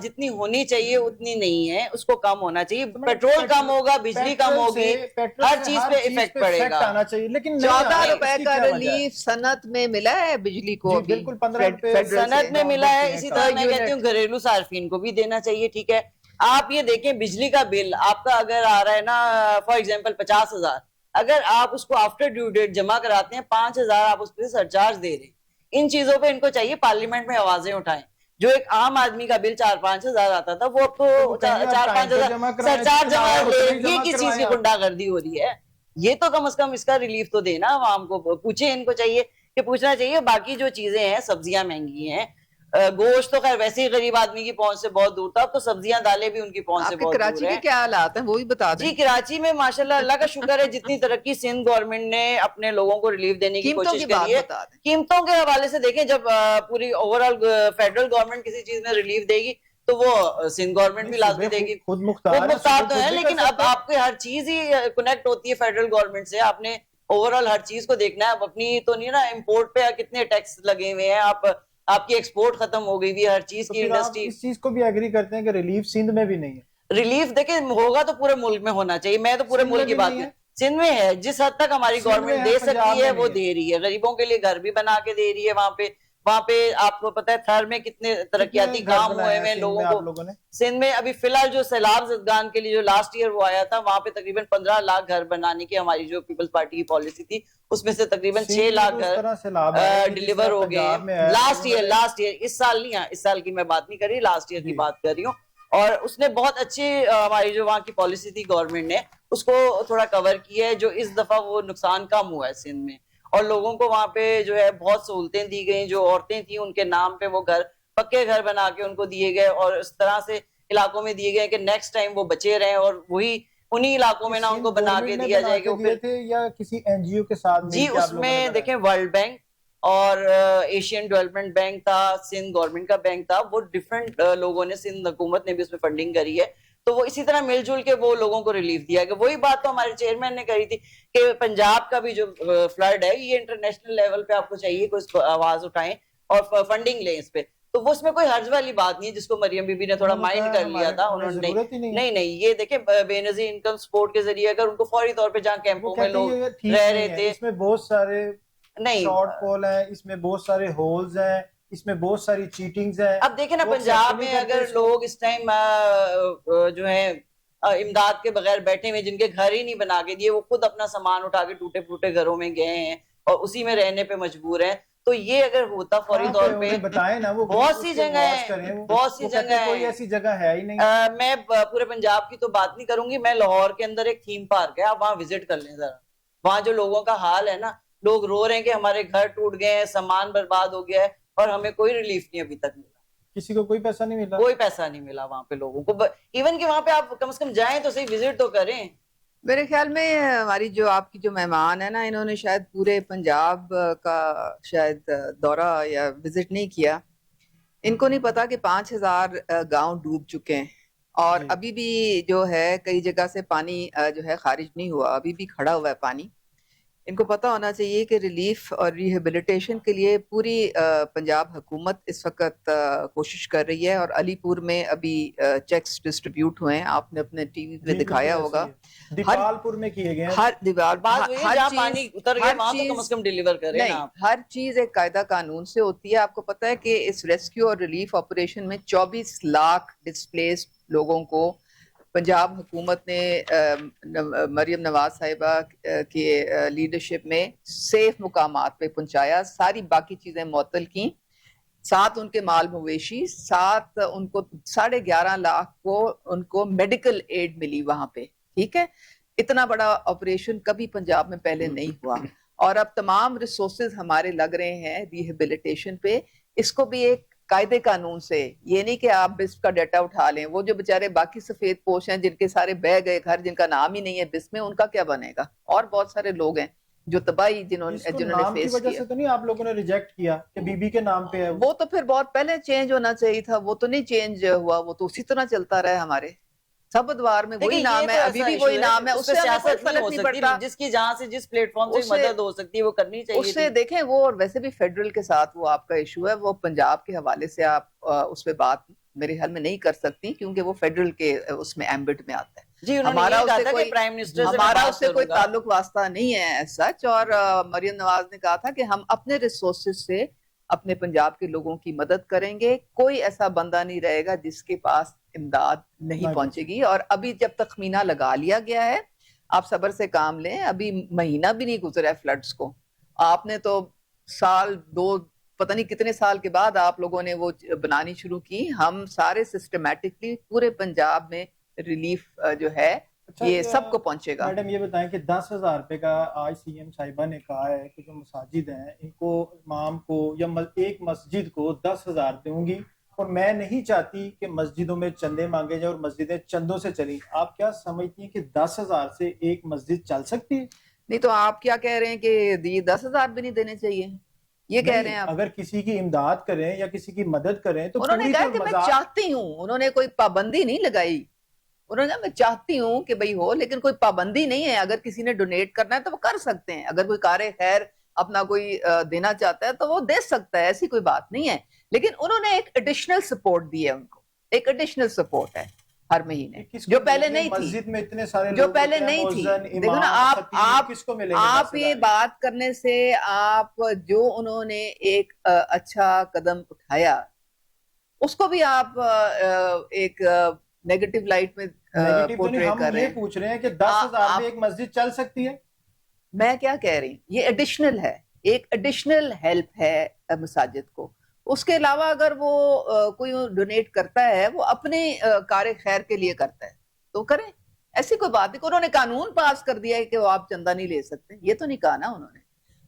جتنی ہونی چاہیے اتنی نہیں ہے, اس کو کم ہونا چاہیے. پیٹرول کم ہوگا, بجلی کم ہوگی, ہر چیز پہ ایفیکٹ پڑے گا. آنا چاہیے, لیکن 14 روپے کا ریلیف صنعت میں ملا ہے, بجلی کو بالکل 15 روپے صنعت میں ملا ہے. اسی طرح میں کہتی ہوں گھریلو صارفین کو بھی دینا چاہیے. ٹھیک ہے, آپ یہ دیکھیں بجلی کا بل آپ کا اگر آ رہا ہے نا فار ایگزامپل 50,000, اگر آپ اس کو آفٹر ڈیو ڈیٹ جمع کراتے ہیں 5,000 آپ اس پہ سرچارج دے رہے ہیں. ان چیزوں پہ ان کو چاہیے پارلیمنٹ میں آوازیں اٹھائیں. جو ایک عام آدمی کا بل 4-5 ہزار آتا تھا, وہ اب تو 4-5 ہزار سرچارج جمع لے. یہ کس چیز کی گنڈا گردی ہو رہی ہے؟ یہ تو کم از کم اس کا ریلیف تو دینا عوام کو. پوچھیں, ان کو چاہیے کہ پوچھنا چاہیے. باقی جو چیزیں ہیں, سبزیاں مہنگی ہیں, گوشت تو خیر ویسے ہی غریب آدمی کی پہنچ سے بہت دور تھا, اب تو سبزیاں دالیں بھی ان کی پہنچ سے آپ کے بہت دور کراچی کے ہیں. کیا حالات ہیں وہ بھی بتا دیں. جی کراچی میں ماشاءاللہ اللہ کا شکر ہے, جتنی ترقی سندھ گورنمنٹ نے اپنے لوگوں کو ریلیف دینے کی قیمتوں کوشش کی بات کری ہے, بتا دیں. قیمتوں کے حوالے سے دیکھیں, جب پوری اوور آل فیڈرل گورنمنٹ کسی چیز میں ریلیف دے گی تو وہ سندھ گورنمنٹ بھی لازمی دے گی. خود خود مختار مختار تو ہے, بھی کر لیکن اب سکتا ہے. آپ کی ہر چیز ہی کنیکٹ ہوتی ہے فیڈرل گورنمنٹ سے. آپ نے اوور آل ہر چیز کو دیکھنا ہے, اب اپنی تو نہیں نا امپورٹ پہ کتنے ٹیکس لگے ہوئے ہیں, آپ کی ایکسپورٹ ختم ہو گئی ہوئی ہے, ہر چیز تو کی پھر آپ انڈسٹری. اس چیز کو بھی ایگری کرتے ہیں کہ ریلیف سندھ میں بھی نہیں ہے؟ ریلیف دیکھیں ہوگا تو پورے ملک میں ہونا چاہیے, میں تو پورے سندھ میں ملک کی بھی بات نہیں کروں. ہے. سندھ میں ہے, جس حد تک ہماری سندھ میں گورنمنٹ ہے, دے پنجاب سکتی ہے میں وہ نہیں ہے. دے رہی ہے. غریبوں کے لیے گھر بھی بنا کے دے رہی ہے. وہاں پہ آپ کو پتا ہے تھر میں کتنے ترقیاتی کتنے گھر کام بنائے ہوئے ہیں ہیں سندھ لوگوں میں کو. آپ لوگوں نے؟ سندھ میں ابھی فی الحال جو سیلاب زدگان کے لیے جو لاسٹ ایئر وہ آیا تھا, وہاں پہ تقریباً 15 لاکھ گھر بنانے کی ہماری جو پیپلز پارٹی کی پالیسی تھی, اس میں سے تقریباً 6 سندھ میں لاکھ تو اس گھر طرح سیلاب آئے نہیں جس ڈلیور طرح ہو گئے ہیں پنجاب میں آیا. Last year. اس سال نہیں ہے, اس سال کی میں بات نہیں کر رہی, لاسٹ ایئر کی جی. بات کر رہی ہوں. اور اس نے بہت اچھی ہماری جو وہاں کی پالیسی تھی گورنمنٹ نے اس کو تھوڑا کور کیا ہے, جو اس دفعہ وہ نقصان کم ہوا ہے سندھ میں. اور لوگوں کو وہاں پہ جو ہے بہت سہولتیں دی گئیں, جو عورتیں تھیں ان کے نام پہ وہ گھر پکے گھر بنا کے ان کو دیے گئے, اور اس طرح سے علاقوں میں دیے گئے کہ نیکسٹ ٹائم وہ بچے رہیں, اور وہی انہی علاقوں میں نہ ان کو بنا کے دیا جائے کہ وہ دیے تھے یا کسی این جی او کے ساتھ جی مل کے اس آپ لوگوں نے میں بنائے؟ دیکھیں ورلڈ بینک اور ایشین ڈیولپمنٹ بینک تھا, سندھ گورنمنٹ کا بینک تھا, وہ ڈفرینٹ لوگوں نے, سندھ حکومت نے بھی اس میں فنڈنگ کری ہے. تو وہ اسی طرح مل جل کے وہ لوگوں کو ریلیف دیا کہ وہی بات تو ہمارے چیئرمین نے کری تھی کہ پنجاب کا بھی جو فلڈ ہے یہ انٹرنیشنل لیول پہ آپ کو چاہیے کہ اس کو آواز اٹھائیں اور فنڈنگ لیں اس پہ. تو وہ اس میں کوئی حرج والی بات نہیں ہے, جس کو مریم بی بی نے تھوڑا مائنڈ کر لیا تھا. انہوں نے نہیں یہ دیکھیں بے نظیر انکم سپورٹ کے ذریعے اگر ان کو فوری طور پہ جہاں کیمپوں میں لوگ رہ رہے تھے, اس میں بہت سارے نہیں شارٹ فال ہیں, اس میں بہت سارے ہولز ہیں, اس میں بہت ساری چیٹنگز ہیں. اب دیکھیں نا پنجاب میں اگر لوگ اس ٹائم جو ہے امداد کے بغیر بیٹھے ہوئے, جن کے گھر ہی نہیں بنا کے دیے, وہ خود اپنا سامان اٹھا کے ٹوٹے پھوٹے گھروں میں گئے ہیں اور اسی میں رہنے پہ مجبور ہیں, تو یہ اگر ہوتا فوری طور پہ بتائیں نا, وہ بہت سی جگہ کوئی ایسی جگہ ہے ہی نہیں. میں پورے پنجاب کی تو بات نہیں کروں گی, میں لاہور کے اندر ایک تھیم پارک ہے, آپ وہاں وزٹ کر لیں ذرا. وہاں جو لوگوں کا حال ہے نا, لوگ رو رہے ہیں کہ ہمارے گھر ٹوٹ گئے ہیں, سامان برباد ہو گیا ہے, اور ہمیں کوئی ریلیف نہیں ابھی تک ملا. کسی کو کوئی پیسہ نہیں ملا, کوئی پیسہ نہیں ملا وہاں پہ لوگوں کو. ایون کہ وہاں پہ آپ کم سے کم جائیں تو صحیح, وزٹ تو کریں. میرے خیال میں ہماری جو آپ کی جو مہمان ہے نا, انہوں نے شاید پورے پنجاب کا شاید دورہ یا وزٹ نہیں کیا. ان کو نہیں پتا کہ 5000 گاؤں ڈوب چکے ہیں, اور ابھی بھی جو ہے کئی جگہ سے پانی جو ہے خارج نہیں ہوا, ابھی بھی کھڑا ہوا ہے پانی. ان کو پتا ہونا چاہیے کہ ریلیف اور ریہیبلیٹیشن کے لیے پوری پنجاب حکومت اس وقت کوشش کر رہی ہے, اور علی پور میں ابھی چیکس ڈسٹریبیوٹ ہوئے ہیں, آپ نے اپنے ٹی وی پہ دکھایا ہوگا. دیپال پور میں کیے گئے ہیں. ہر چیز ایک قاعدہ قانون سے ہوتی ہے. آپ کو پتا ہے کہ اس ریسکیو اور ریلیف آپریشن میں 24 لاکھ ڈسپلیسڈ لوگوں کو پنجاب حکومت نے مریم نواز صاحبہ کے لیڈرشپ میں سیف مقامات پہ پہنچایا, ساری باقی چیزیں معطل کی, ساتھ ان کے مال مویشی, ساتھ ان کو 11.5 لاکھ کو ان کو میڈیکل ایڈ ملی وہاں پہ. ٹھیک ہے, اتنا بڑا آپریشن کبھی پنجاب میں پہلے نہیں ہوا, اور اب تمام ریسورسز ہمارے لگ رہے ہیں ریہیبلیٹیشن پہ. اس کو بھی ایک قاعدے قانون سے, یہ نہیں کہ آپ بسپ کا ڈیٹا اٹھا لیں. وہ جو بےچارے باقی سفید پوش ہیں جن کے سارے بہ گئے گھر, جن کا نام ہی نہیں ہے بسپ میں, ان کا کیا بنے گا؟ اور بہت سارے لوگ ہیں جو تباہی جنہوں نے فیس وجہ کیا. سے تو نہیں آپ لوگوں نے ریجیکٹ کیا کہ بی بی کے نام پہ ہے وہ تو پھر بہت پہلے چینج ہونا چاہیے تھا, وہ تو نہیں چینج ہوا, وہ تو اسی طرح چلتا رہا. ہمارے سب ادوار میں وہی نام ہے, ابھی بھی وہی نام ہے, اس سے ہمیں کوئی فرق نہیں پڑتا. جس کی جہاں سے جس پلیٹ فارم سے مدد ہو سکتی ہے وہ کرنی چاہیے. اس سے دیکھیں وہ, اور ویسے بھی فیڈرل کے ساتھ وہ آپ کا ایشو ہے, وہ پنجاب کے حوالے سے آپ اس پہ بات میرے خیال میں نہیں کر سکتی, کیونکہ وہ فیڈرل کے اس میں ایمبٹ میں آتا ہے. جی, ہمارا اس سے کوئی تعلق واسطہ نہیں ہے سچ. اور مریم نواز نے کہا تھا کہ ہم اپنے ریسورسز سے اپنے پنجاب کے لوگوں کی مدد کریں گے, کوئی ایسا بندہ نہیں رہے گا جس کے پاس امداد نہیں پہنچے گی. اور ابھی جب تخمینہ لگا لیا گیا ہے, آپ صبر سے کام لیں, ابھی مہینہ بھی نہیں گزرا ہے فلڈز کو. آپ نے تو سال دو پتہ نہیں کتنے سال کے بعد آپ لوگوں نے وہ بنانی شروع کی. ہم سارے سسٹمیٹکلی پورے پنجاب میں ریلیف جو ہے یہ سب کو پہنچے گا. میڈم یہ بتائیں کہ 10,000 روپے کا آج سی ایم صاحبہ نے کہا ہے کہ جو مساجد ہیں ان کو امام کو یا ایک مسجد کو 10,000 دوں گی، اور میں نہیں چاہتی کہ مسجدوں میں چندے مانگے جائیں اور مسجدیں چندوں سے چلیں. آپ کیا سمجھتی ہیں کہ 10,000 سے ایک مسجد چل سکتی ہے؟ نہیں تو آپ کیا کہہ رہے ہیں کہ 10,000 بھی نہیں دینے چاہیے، یہ کہہ رہے ہیں آپ؟ اگر کسی کی امداد کریں یا کسی کی مدد کریں تو انہوں نے کہا کہ میں چاہتی ہوں، انہوں نے کوئی پابندی نہیں لگائی. انہوں نے کہا میں چاہتی ہوں کہ بھئی ہو، لیکن کوئی پابندی نہیں ہے. اگر کسی نے ڈونیٹ کرنا ہے تو وہ کر سکتے ہیں. اگر کوئی کار خیر اپنا کوئی دینا چاہتا ہے تو وہ دے سکتا ہے، ایسی کوئی بات نہیں ہے. لیکن انہوں نے ایک ایڈیشنل سپورٹ دی ہے، ان کو ایک ایڈیشنل سپورٹ ہے ہر مہینے، جو پہلے نہیں تھی. مسجد میں اتنے سارے جو پہلے نہیں تھی. دیکھو نا، آپ یہ بات کرنے سے آپ جو انہوں نے ایک اچھا قدم اٹھایا اس کو بھی آپ ایک نیگیٹو لائٹ میں پورٹری کر رہے ہیں. ہم پوچھ رہے ہیں کہ 10,000 میں ایک مسجد چل سکتی ہے. میں کیا کہہ رہی ہوں، یہ ایڈیشنل ہے، ایک ایڈیشنل ہیلپ ہے مساجد کو. اس کے علاوہ اگر وہ کوئی ڈونیٹ کرتا ہے وہ اپنے کار خیر کے لیے کرتا ہے تو کریں، ایسی کوئی بات نہیں. انہوں نے قانون پاس کر دیا ہے کہ وہ آپ چندہ نہیں لے سکتے، یہ تو نہیں کہا نا انہوں نے.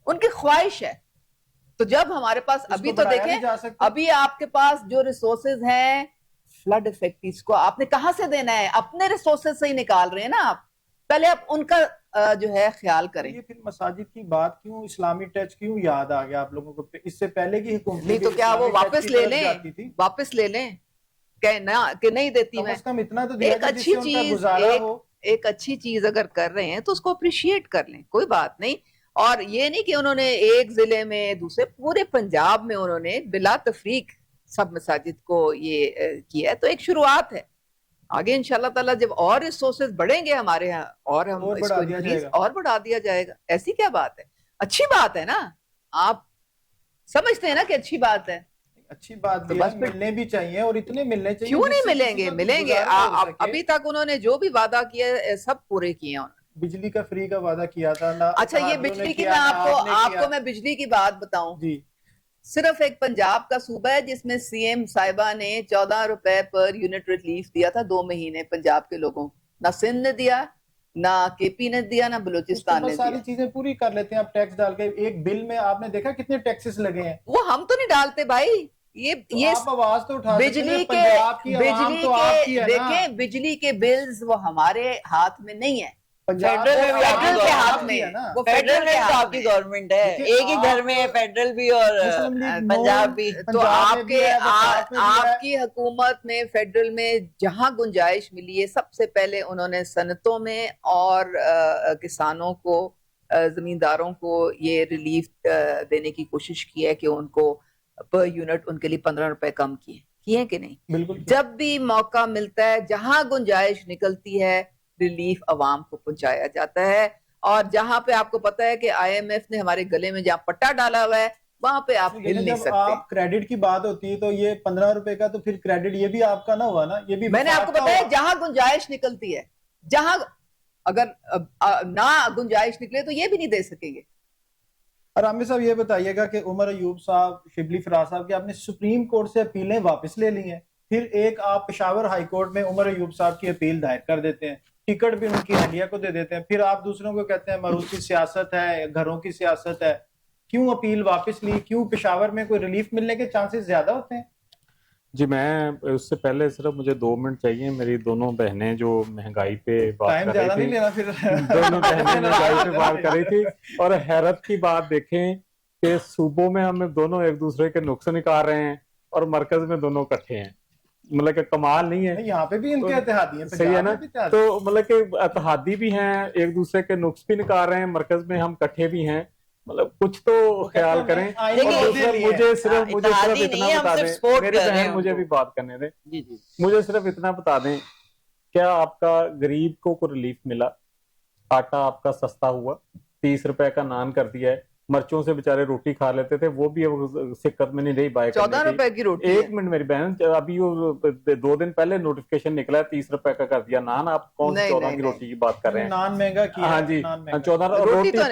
ان کی خواہش ہے. تو جب ہمارے پاس ابھی تو دیکھیں، ابھی آپ کے پاس جو ریسورسز ہیں فلڈ افیکٹیز کو آپ نے کہاں سے دینا ہے؟ اپنے ریسورسز سے ہی نکال رہے ہیں نا آپ. پہلے آپ ان کا جو ہے خیال کریں. یہ پھر مساجد کی بات کیوں، اسلامی ٹچ کیوں یاد آ گیا آپ لوگوں کو؟ اس سے پہلے کی حکومت نہیں تو کیا وہ واپس لے لیں؟ واپس لے لیں کہ نہیں دیتی میں. اتنا تو ایک اچھی چیز اگر کر رہے ہیں تو اس کو اپریشیٹ کر لیں، کوئی بات نہیں. اور یہ نہیں کہ انہوں نے ایک ضلع میں دوسرے، پورے پنجاب میں انہوں نے بلا تفریق سب مساجد کو یہ کیا ہے. تو ایک شروعات ہے. آگے انشاءاللہ تعالیٰ جب اور ریسورسز بڑھیں گے ہمارے ہاں اور ہم اس کو انکریز اور بڑھا دیا جائے گا. ایسی کیا بات ہے؟ اچھی بات ہے نا. آپ سمجھتے ہیں نا کہ اچھی بات ہے. اچھی بات ہے، ملنے بھی چاہیے اور اتنے ملنے چاہیے. کیوں نہیں ملیں گے؟ ملیں گے. ابھی تک انہوں نے جو بھی وعدہ کیا سب پورے کیے ہیں. بجلی کا فری کا وعدہ کیا تھا. اچھا یہ بجلی کی میں بجلی کی بات بتاؤں. جی، صرف ایک پنجاب کا صوبہ ہے جس میں سی ایم صاحبہ نے 14 روپے پر یونٹ ریلیف دیا تھا 2 مہینے پنجاب کے لوگوں. نہ سندھ نے دیا، نہ کے پی نے دیا، نہ بلوچستان نے دیا. ساری چیزیں پوری کر لیتے ہیں آپ ٹیکس ڈال کے. ایک بل میں آپ نے دیکھا کتنے ٹیکسز لگے ہیں. وہ ہم تو نہیں ڈالتے بھائی. یہ آپ آواز تو اٹھا بجلی دیکھیں، بجلی کے بلز وہ ہمارے ہاتھ میں نہیں ہے، فیڈرل کے ہاتھ میں. وہ فیڈرل میں آپ کی گورنمنٹ ہے، ایک ہی گھر میں ہے فیڈرل بھی اور پنجاب بھی. تو آپ کی حکومت میں فیڈرل میں جہاں گنجائش ملی ہے سب سے پہلے انہوں نے صنعتوں میں اور کسانوں کو، زمینداروں کو یہ ریلیف دینے کی کوشش کی ہے کہ ان کو پر یونٹ ان کے لیے 15 روپے کم کیے کہ نہیں. بالکل. جب بھی موقع ملتا ہے جہاں گنجائش نکلتی ہے ریلیف عوام کو پہنچایا جاتا ہے. اور جہاں پہ آپ کو پتا ہے کہ آئی ایم ایف نے ہمارے گلے میں جہاں پٹا ڈالا ہوا ہے وہاں پہ آپ ہل نہیں سکتے. آپ کریڈٹ کی بات ہوتی ہے تو یہ 15 روپے کا تو پھر کریڈٹ یہ بھی آپ کا نہ ہوا نا. یہ بھی میں نے آپ کو بتایا جہاں گنجائش نکلتی ہے، جہاں اگر نہ گنجائش نکلے تو یہ بھی نہیں دے سکیں گے. اور عامر صاحب یہ بتائیے گا کہ عمر ایوب صاحب، شبلی فراز صاحب، کہ آپ نے سپریم کورٹ سے اپیلیں واپس لے لی ہیں، پھر ایک آپ پشاور ہائی کورٹ میں عمر ایوب صاحب کی اپیل دائر کر دیتے ہیں، ٹکٹ بھی ان کی اہلیہ کو دے دیتے ہیں، پھر آپ دوسروں کو کہتے ہیں مروسی سیاست ہے، گھروں کی سیاست ہے. کیوں اپیل واپس لی؟ کیوں پشاور میں کوئی ریلیف ملنے کے چانسز زیادہ ہوتے ہیں؟ جی میں اس سے پہلے صرف مجھے 2 منٹ چاہیے. میری دونوں بہنیں جو مہنگائی پہ بات کر رہی تھی، دونوں بہنیں مہنگائی پہ بات کر رہی تھی، اور حیرت کی بات دیکھیں کہ صوبوں میں ہم دونوں ایک دوسرے کے نقص نکال رہے ہیں اور مرکز میں دونوں اکٹھے ہیں. مطلب کہ کمال نہیں ہے. یہاں پہ بھی ان کے اتحادی ہیں، صحیح ہے نا. تو مطلب کہ اتحادی بھی ہیں، ایک دوسرے کے نقص بھی نکال رہے ہیں، مرکز میں ہم اکٹھے بھی ہیں. مطلب کچھ تو خیال کریں. مجھے صرف اتنا بتا دیں، میری بہن مجھے بھی بات کرنے دیں، مجھے صرف اتنا بتا دیں، کیا آپ کا غریب کو کوئی ریلیف ملا؟ آٹا آپ کا سستا ہوا، 30 روپے کا نان کر دیا ہے. مرچوں سے بےچارے روٹی کھا لیتے تھے، وہ بھی سکت میں نہیں رہی بائی. 14 روپے کی روٹی. ایک منٹ میری بہن، ابھی 2 دن پہلے نوٹیفکیشن نکلا ہے 30 روپے کا کر دیا نان. آپ کون سی 14 کی روٹی کی بات کر رہے ہیں؟ نان مہنگا کیا. ہاں جی 14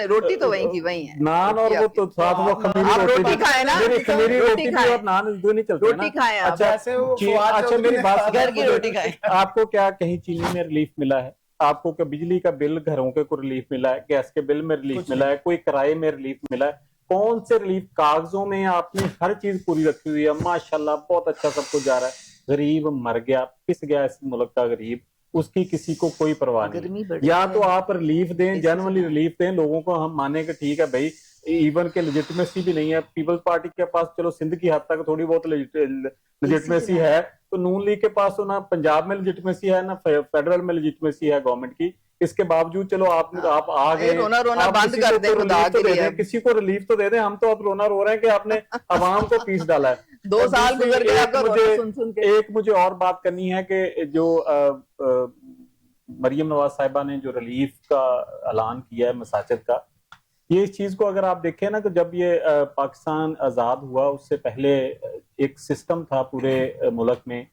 روٹی تو وہیں کی وہیں ہے. نان اور وہ تو ساتھ وہ خمیری روٹی کھائے نا، خمیری روٹی بھی اور نان دو نہیں چلتے. روٹی کھائیں. اچھا میری بات، گھر کی روٹی کھائیں. آپ کو کیا کہیں چینی میں ریلیف ملا ہے؟ آپ کو کہ بجلی کا بل گھروں کے کو ریلیف ملا ہے, گیس کے بل میں ریلیف ملا ہے, کوئی کرائے میں ریلیف ملا ہے, کون سے ریلیف؟ کاغذوں میں آپ نے ہر چیز پوری رکھی ہوئی ہے, ماشاءاللہ بہت اچھا سب کچھ جا رہا ہے. غریب مر گیا, پس گیا اس ملک کا غریب, اس کی کسی کو کوئی پرواہ نہیں. یا تو آپ ریلیف دیں, جنرلی ریلیف دیں لوگوں کو, ہم مانیں کہ ٹھیک ہے بھائی, ایون کے لیجٹمیسی بھی نہیں ہے پیپلز پارٹی کے پاس, چلو سندھ کی حد تک تھوڑی بہت لیجٹمیسی ہے, تو نون لیگ کے پاس تو نہ پنجاب میں لیجٹمیسی ہے, نہ فیڈرل میں لیجٹمیسی ہے گورنمنٹ کی. اس کے باوجود چلو آپ آ گئے, رونا بند کر دیں, خدا کے لیے کسی کو ریلیف تو دے دیں. ہم تو اب رونا رو رہے ہیں کہ آپ نے عوام کو پیس ڈالا ہے. 2 سال گزر گئے آپ کا رونا سن سن کے. ایک مجھے اور بات کرنی ہے کہ جو مریم نواز صاحبہ نے جو ریلیف کا اعلان کیا ہے مساجد کا, یہ اس چیز کو اگر آپ دیکھیں نا, تو جب یہ پاکستان آزاد ہوا اس سے پہلے ایک سسٹم تھا پورے ملک میں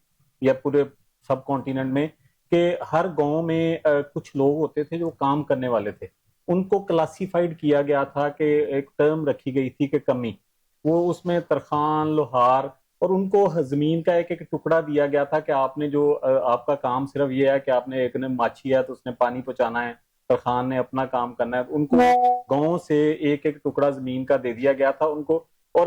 یا پورے سب کانٹیننٹ میں کہ ہر گاؤں میں کچھ لوگ ہوتے تھے جو کام کرنے والے تھے, ان کو کلاسیفائڈ کیا گیا تھا کہ ایک ٹرم رکھی گئی تھی کہ کمی, وہ اس میں ترخان, لوہار, اور ان کو زمین کا ایک ایک ٹکڑا دیا گیا تھا کہ آپ نے جو آپ کا کام صرف یہ ہے کہ آپ نے ایک نے ماچھی ہے تو اس نے پانی پہنچانا ہے, خان نے اپنا کام کرنا ہے. ان کو گاؤں سے ایک ایک ٹکڑا زمین کا دے دیا گیا تھا ان کو. اور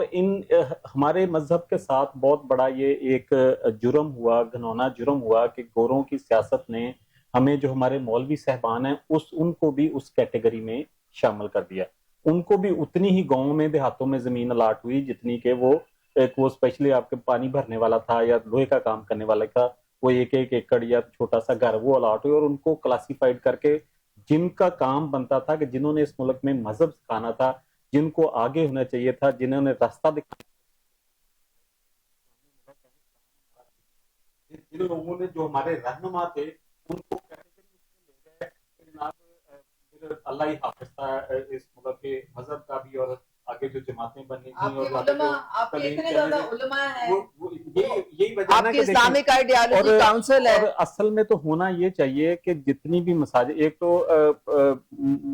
ہمارے مذہب کے ساتھ بہت بڑا یہ ایک جرم ہوا, گھنونا جرم ہوا کہ گوروں کی سیاست نے ہمیں, جو ہمارے مولوی صاحبان ہیں, ان کو بھی اس کیٹیگری میں شامل کر دیا. ان کو بھی اتنی ہی گاؤں میں دیہاتوں میں زمین الاٹ ہوئی جتنی کہ وہ اسپیشلی آپ کے پانی بھرنے والا تھا یا لوہے کا کام کرنے والا تھا, وہ ایک ایک ایکڑ یا چھوٹا سا گھر وہ الاٹ ہوئی. اور ان کو کلاسیفائڈ کر کے جن کا کام بنتا تھا کہ جنہوں نے اس ملک میں مذہب سکھانا تھا, جن کو آگے ہونا چاہیے تھا, جنہوں نے راستہ دکھانا, جن لوگوں نے جو ہمارے رہنما تھے ان کو اللہ ہی حافظ تھا اس ملک کے مذہب کا بھی, اور آگے جو جماعتیں بننی تھیں, آپ کی اسلامک آئیڈیالوجی کاؤنسل ہے. اور اصل میں تو ہونا یہ چاہیے کہ جتنی بھی مساجد, ایک تو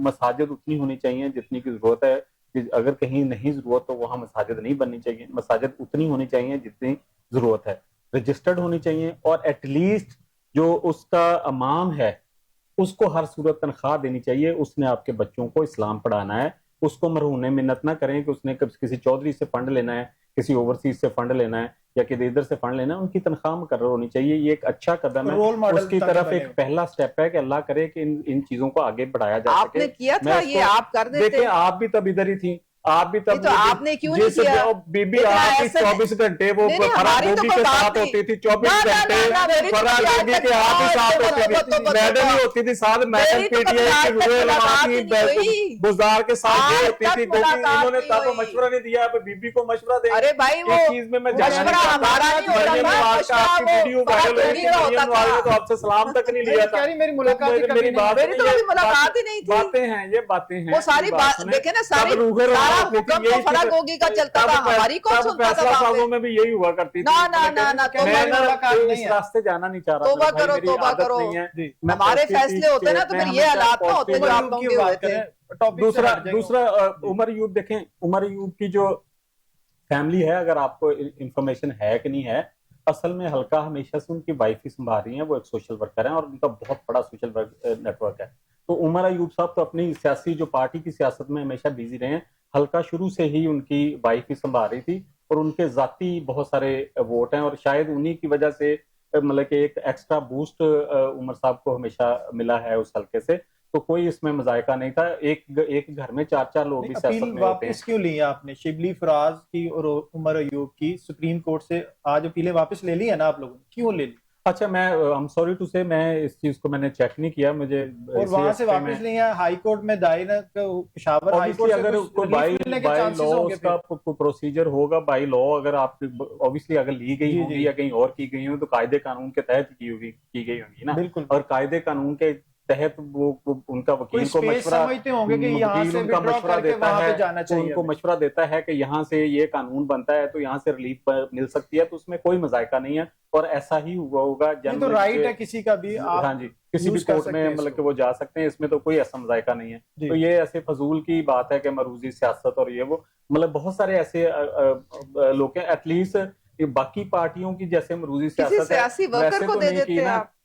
مساجد اتنی ہونی چاہیے جتنی کی ضرورت ہے, اگر کہیں نہیں ضرورت تو وہاں مساجد نہیں بننی چاہیے. مساجد اتنی ہونی چاہیے جتنی ضرورت ہے, رجسٹرڈ ہونی چاہیے, اور ایٹ لیسٹ جو اس کا امام ہے اس کو ہر صورت تنخواہ دینی چاہیے. اس نے آپ کے بچوں کو اسلام پڑھانا ہے, اس کو مرہون منت نہ کریں کہ اس نے کسی چودھری سے فنڈ لینا ہے, کسی اوورسیز سے فنڈ لینا ہے یا کہ ادھر سے فنڈ لینا ہے. ان کی تنخواہ مقرر ہونی چاہیے. یہ ایک اچھا قدم ہے, اس کی طرف ایک پہلا سٹیپ ہے کہ اللہ کرے کہ ان چیزوں کو آگے بڑھایا جا سکے. آپ نے کیا تھا یہ, آپ کر دیتے. دیکھیں آپ بھی تب ادھر ہی تھی, آپ بھی تب, تو آپ نے کیوں نہیں کیا؟ بی بی آپ کی 24 گھنٹے وہ فرح گوگی کے ساتھ ہوتی تھی, 24 گھنٹے فرح گوگی کے آپ ہی ساتھ ہوتی تھی, میڈم ہی ہوتی تھی ساتھ, میڈم پی ٹی آئی کے علماء کی بزدار کے ساتھ یہ ہوتی تھی. انہوں نے تب مشورہ نہیں دیا, بی بی کو مشورہ دیں. ارے بھائی وہ چیز میں جانا نہیں چاہتا, آپ کی ویڈیو وائرل ہوئی تھی, مریم نواز نے تو آپ سے سلام تک نہیں لیا تھا. میری ملاقات ہی نہیں تھی. باتیں ہیں, یہ باتیں ہیں, وہ ساری بات دیکھیں نا, ساری حکم تو فرق ہوگی کا چلتا تھا, ہماری کون سنتا تھا. فیصلہ سازوں میں بھی یہی ہوا کرتی تھی. میں اس راستے جانا نہیں چاہ رہا. توبہ کرو, توبہ کرو. ہمارے فیصلے ہوتے نا تو پھر یہ حالات نہ ہوتے جو آپ لوگوں کے ہوئے تھے. دوسرا عمر ایوب دیکھیں, عمر ایوب کی جو فیملی ہے, اگر آپ کو انفارمیشن ہے کہ نہیں ہے, اصل میں حلقہ ہمیشہ سے ان کی وائف ہی سنبھال رہی ہیں, وہ ایک سوشل ورکر ہیں اور ان کا بہت بڑا سوشل نیٹ ورک ہے. تو عمر ایوب صاحب تو اپنی سیاسی جو پارٹی کی سیاست میں ہمیشہ بیزی رہے ہیں, حلقہ شروع سے ہی ان کی وائف ہی سنبھال رہی تھی, اور ان کے ذاتی بہت سارے ووٹ ہیں, اور شاید انہی کی وجہ سے مطلب کہ ایک ایکسٹرا بوسٹ عمر صاحب کو ہمیشہ ملا ہے اس حلقے سے. تو کوئی اس میں مذائقہ نہیں تھا. ایک گھر میں 4 لوگ بھی سیاست میں ہوتے ہیں. واپس کیوں لی آپ نے شبلی فراز کی اور عمر ایوب کی سپریم کورٹ سے آج اپیلیں واپس لے لی ہے نا آپ لوگوں نے, کیوں لے لی؟ اچھا, میں I'm sorry to say, میں اس چیز کو میں نے چیک نہیں کیا, مجھے اور وہاں سے واپس لے ہیں ہائی کورٹ میں دائر, پشاور ہائی کورٹ سے اگر کوئی بائی لاء اس کا پروسیجر ہوگا, بائی لاء اگر آپ obviously اگر لی گئی ہوگی یا کہیں اور کی گئی ہو تو قاعدے قانون کے تحت کی گئی ہوگی نا. بالکل, اور قاعدے قانون کے تحت وہ ان کا وکیل کو مشورہ دیتا ہے, ان کو مشورہ دیتا ہے کہ یہاں سے یہ قانون بنتا ہے تو یہاں سے ریلیف مل سکتی ہے, تو اس میں کوئی مذائقہ نہیں ہے. اور ایسا ہی ہوا ہوگا, تو رائٹ ہے کسی کا بھی, ہاں جی, کسی بھی کورٹ میں مطلب کہ وہ جا سکتے ہیں, اس میں تو کوئی ایسا مذائقہ نہیں ہے. تو یہ ایسے فضول کی بات ہے کہ مروزی سیاست اور یہ وہ, مطلب بہت سارے ایسے لوگ ہیں, ایٹ لیسٹ باقی پارٹیوں کی جیسے مروزی سیاست ہے ویسے تو نہیں کی نا.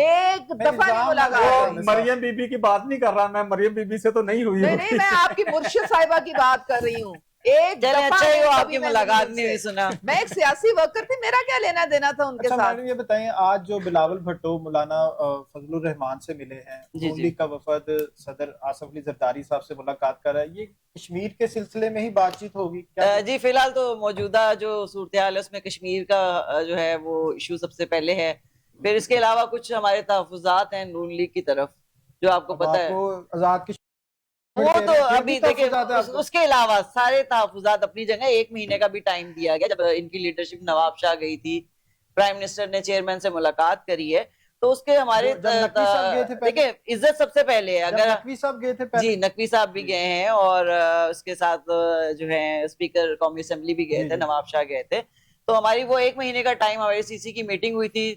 ایک دفعہ نہیں ملاقات وہ ہوئی. مریم بی بی کی بات نہیں کر رہا میں, مریم بی بی سے تو نہیں ہوئی. نہیں میں آپ کی مرشد صاحبہ کی بات کر رہی ہوں. ایک چلے دفعہ اچھا ہی ہو آپ کبھی کی میں ملاقات زندگی نہیں ہوئی. سے- سنا میں ایک سیاسی ورکر تھی, میرا کیا لینا دینا تھا ان کے اچھا ساتھ. میڈم یہ بتائیں, آج جو بلاول بھٹو مولانا فضل الرحمان سے ملے ہیں, جی نون لیگ کا وفد صدر آصف علی زرداری صاحب سے ملاقات کر رہا ہے, یہ کشمیر کے سلسلے میں ہی بات چیت ہوگی کیا؟ جی فی الحال تو موجودہ جو صورتحال ہے اس میں کشمیر کا جو ہے وہ ایشو سب سے پہلے ہے. پھر اس کے علاوہ کچھ ہمارے تحفظات ہیں نون لیگ کی طرف جو آپ کو اب پتہ آپ ہے, کو آزاد کشمیر وہ دے تو رہے ہیں, پھر ابھی بھی دیکھیں تحفظات ہیں آپ کو؟ اس کے علاوہ سارے تحفظات اپنی جگہ. 1 مہینے کا بھی ٹائم دیا گیا. جب ان کی لیڈرشپ نواب شاہ گئی تھی, پرائم منسٹر نے چیئرمین سے ملاقات کری ہے, تو اس کے ہمارے جب نقوی صاحب گئے تھے پہلے, دیکھیں عزت سب سے پہلے ہے. جب اگر نقوی صاحب گئے تھے پہلے, جی نقوی صاحب بھی گئے ہیں اور اس کے ساتھ جو ہے اسپیکر قومی اسمبلی بھی گئے تھے, نواب شاہ گئے تھے. تو ہماری وہ 1 مہینے کا ٹائم, ہماری سی سی کی میٹنگ ہوئی تھی,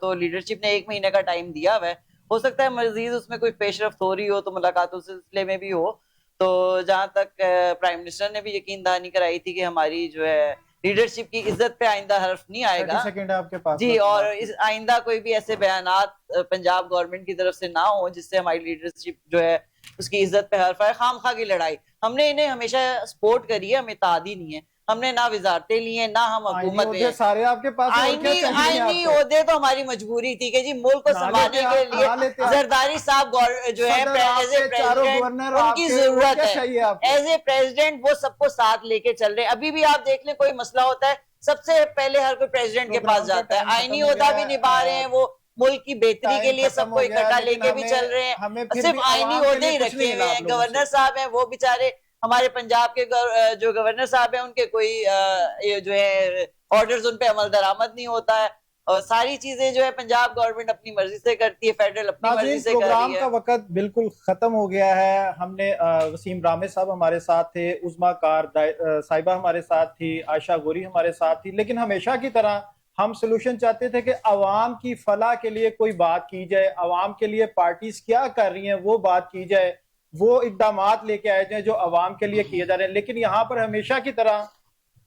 تو لیڈرشپ نے 1 مہینے کا ٹائم دیا ہوا ہے. ہو سکتا ہے مزید اس میں کوئی پیش رفت ہو رہی ہو تو ملاقاتوں کے سلسلے میں بھی ہو. تو جہاں تک پرائم منسٹر نے بھی یقین دہانی کرائی تھی کہ ہماری جو ہے لیڈرشپ کی عزت پہ آئندہ حرف نہیں آئے 30 گا. سیکنڈ ہے آپ کے پاس. جی, اور آئندہ کوئی بھی ایسے بیانات پنجاب گورنمنٹ کی طرف سے نہ ہو جس سے ہماری لیڈرشپ جو ہے اس کی عزت پہ حرف آئے. خام خواہ کی لڑائی, ہم نے انہیں ہمیشہ سپورٹ کری ہے, ہمیں اتحادی نہیں ہے. ہم نے نہ وزارتیں لی ہیں نہ ہم حکومت میں ہیں. سارے آپ کے پاس, آئینی عہدے تو ہماری مجبوری تھی کہ جی ملک کو سنبھالنے کے لیے زرداری صاحب جو ہے ایز اے پریزیڈنٹ ان کی ضرورت ہے. ایز اے پریزیڈنٹ وہ سب کو ساتھ لے کے چل رہے ہیں. ابھی بھی آپ دیکھ لیں کوئی مسئلہ ہوتا ہے سب سے پہلے ہر کوئی پریزیڈنٹ کے پاس جاتا ہے. آئینی عہدہ بھی نبھا رہے ہیں, وہ ملک کی بہتری کے لیے سب کو اکٹھا لے کے بھی چل رہے ہیں. صرف آئینی عہدے ہی رکھے ہوئے ہیں. گورنر صاحب ہیں وہ بیچارے, ہمارے پنجاب کے جو گورنر صاحب ہیں ان کے کوئی جو ہے آرڈرز ان پہ عمل درآمد نہیں ہوتا ہے. اور ساری چیزیں جو ہے پنجاب گورنمنٹ اپنی مرضی سے کرتی ہے, فیڈرل اپنی مرضی سے کر رہی ہے. پروگرام کا وقت بالکل ختم ہو گیا ہے. ہم نے وسیم رامے صاحب ہمارے ساتھ تھے, عظما کار صاحبہ ہمارے ساتھ تھی, عائشہ گوری ہمارے ساتھ تھی, لیکن ہمیشہ کی طرح ہم سلوشن چاہتے تھے کہ عوام کی فلاح کے لیے کوئی بات کی جائے, عوام کے لیے پارٹیز کیا کر رہی ہیں وہ بات کی جائے, وہ اقدامات لے کے آئے جائیں جو عوام کے لیے کیے جا رہے ہیں. لیکن یہاں پر ہمیشہ کی طرح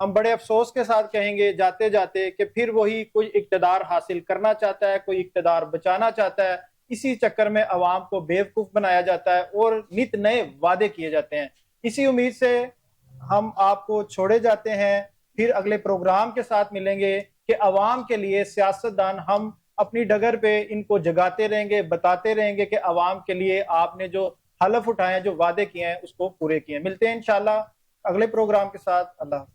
ہم بڑے افسوس کے ساتھ کہیں گے جاتے جاتے کہ پھر وہی کوئی اقتدار حاصل کرنا چاہتا ہے, کوئی اقتدار بچانا چاہتا ہے, اسی چکر میں عوام کو بیوقوف بنایا جاتا ہے اور نت نئے وعدے کیے جاتے ہیں. اسی امید سے ہم آپ کو چھوڑے جاتے ہیں, پھر اگلے پروگرام کے ساتھ ملیں گے کہ عوام کے لیے سیاستدان ہم اپنی ڈگر پہ ان کو جگاتے رہیں گے, بتاتے رہیں گے کہ عوام کے لیے آپ نے جو حلف اٹھائے ہیں, جو وعدے کیے ہیں اس کو پورے کیے ہیں. ملتے ہیں انشاءاللہ اگلے پروگرام کے ساتھ. اللہ حافظ.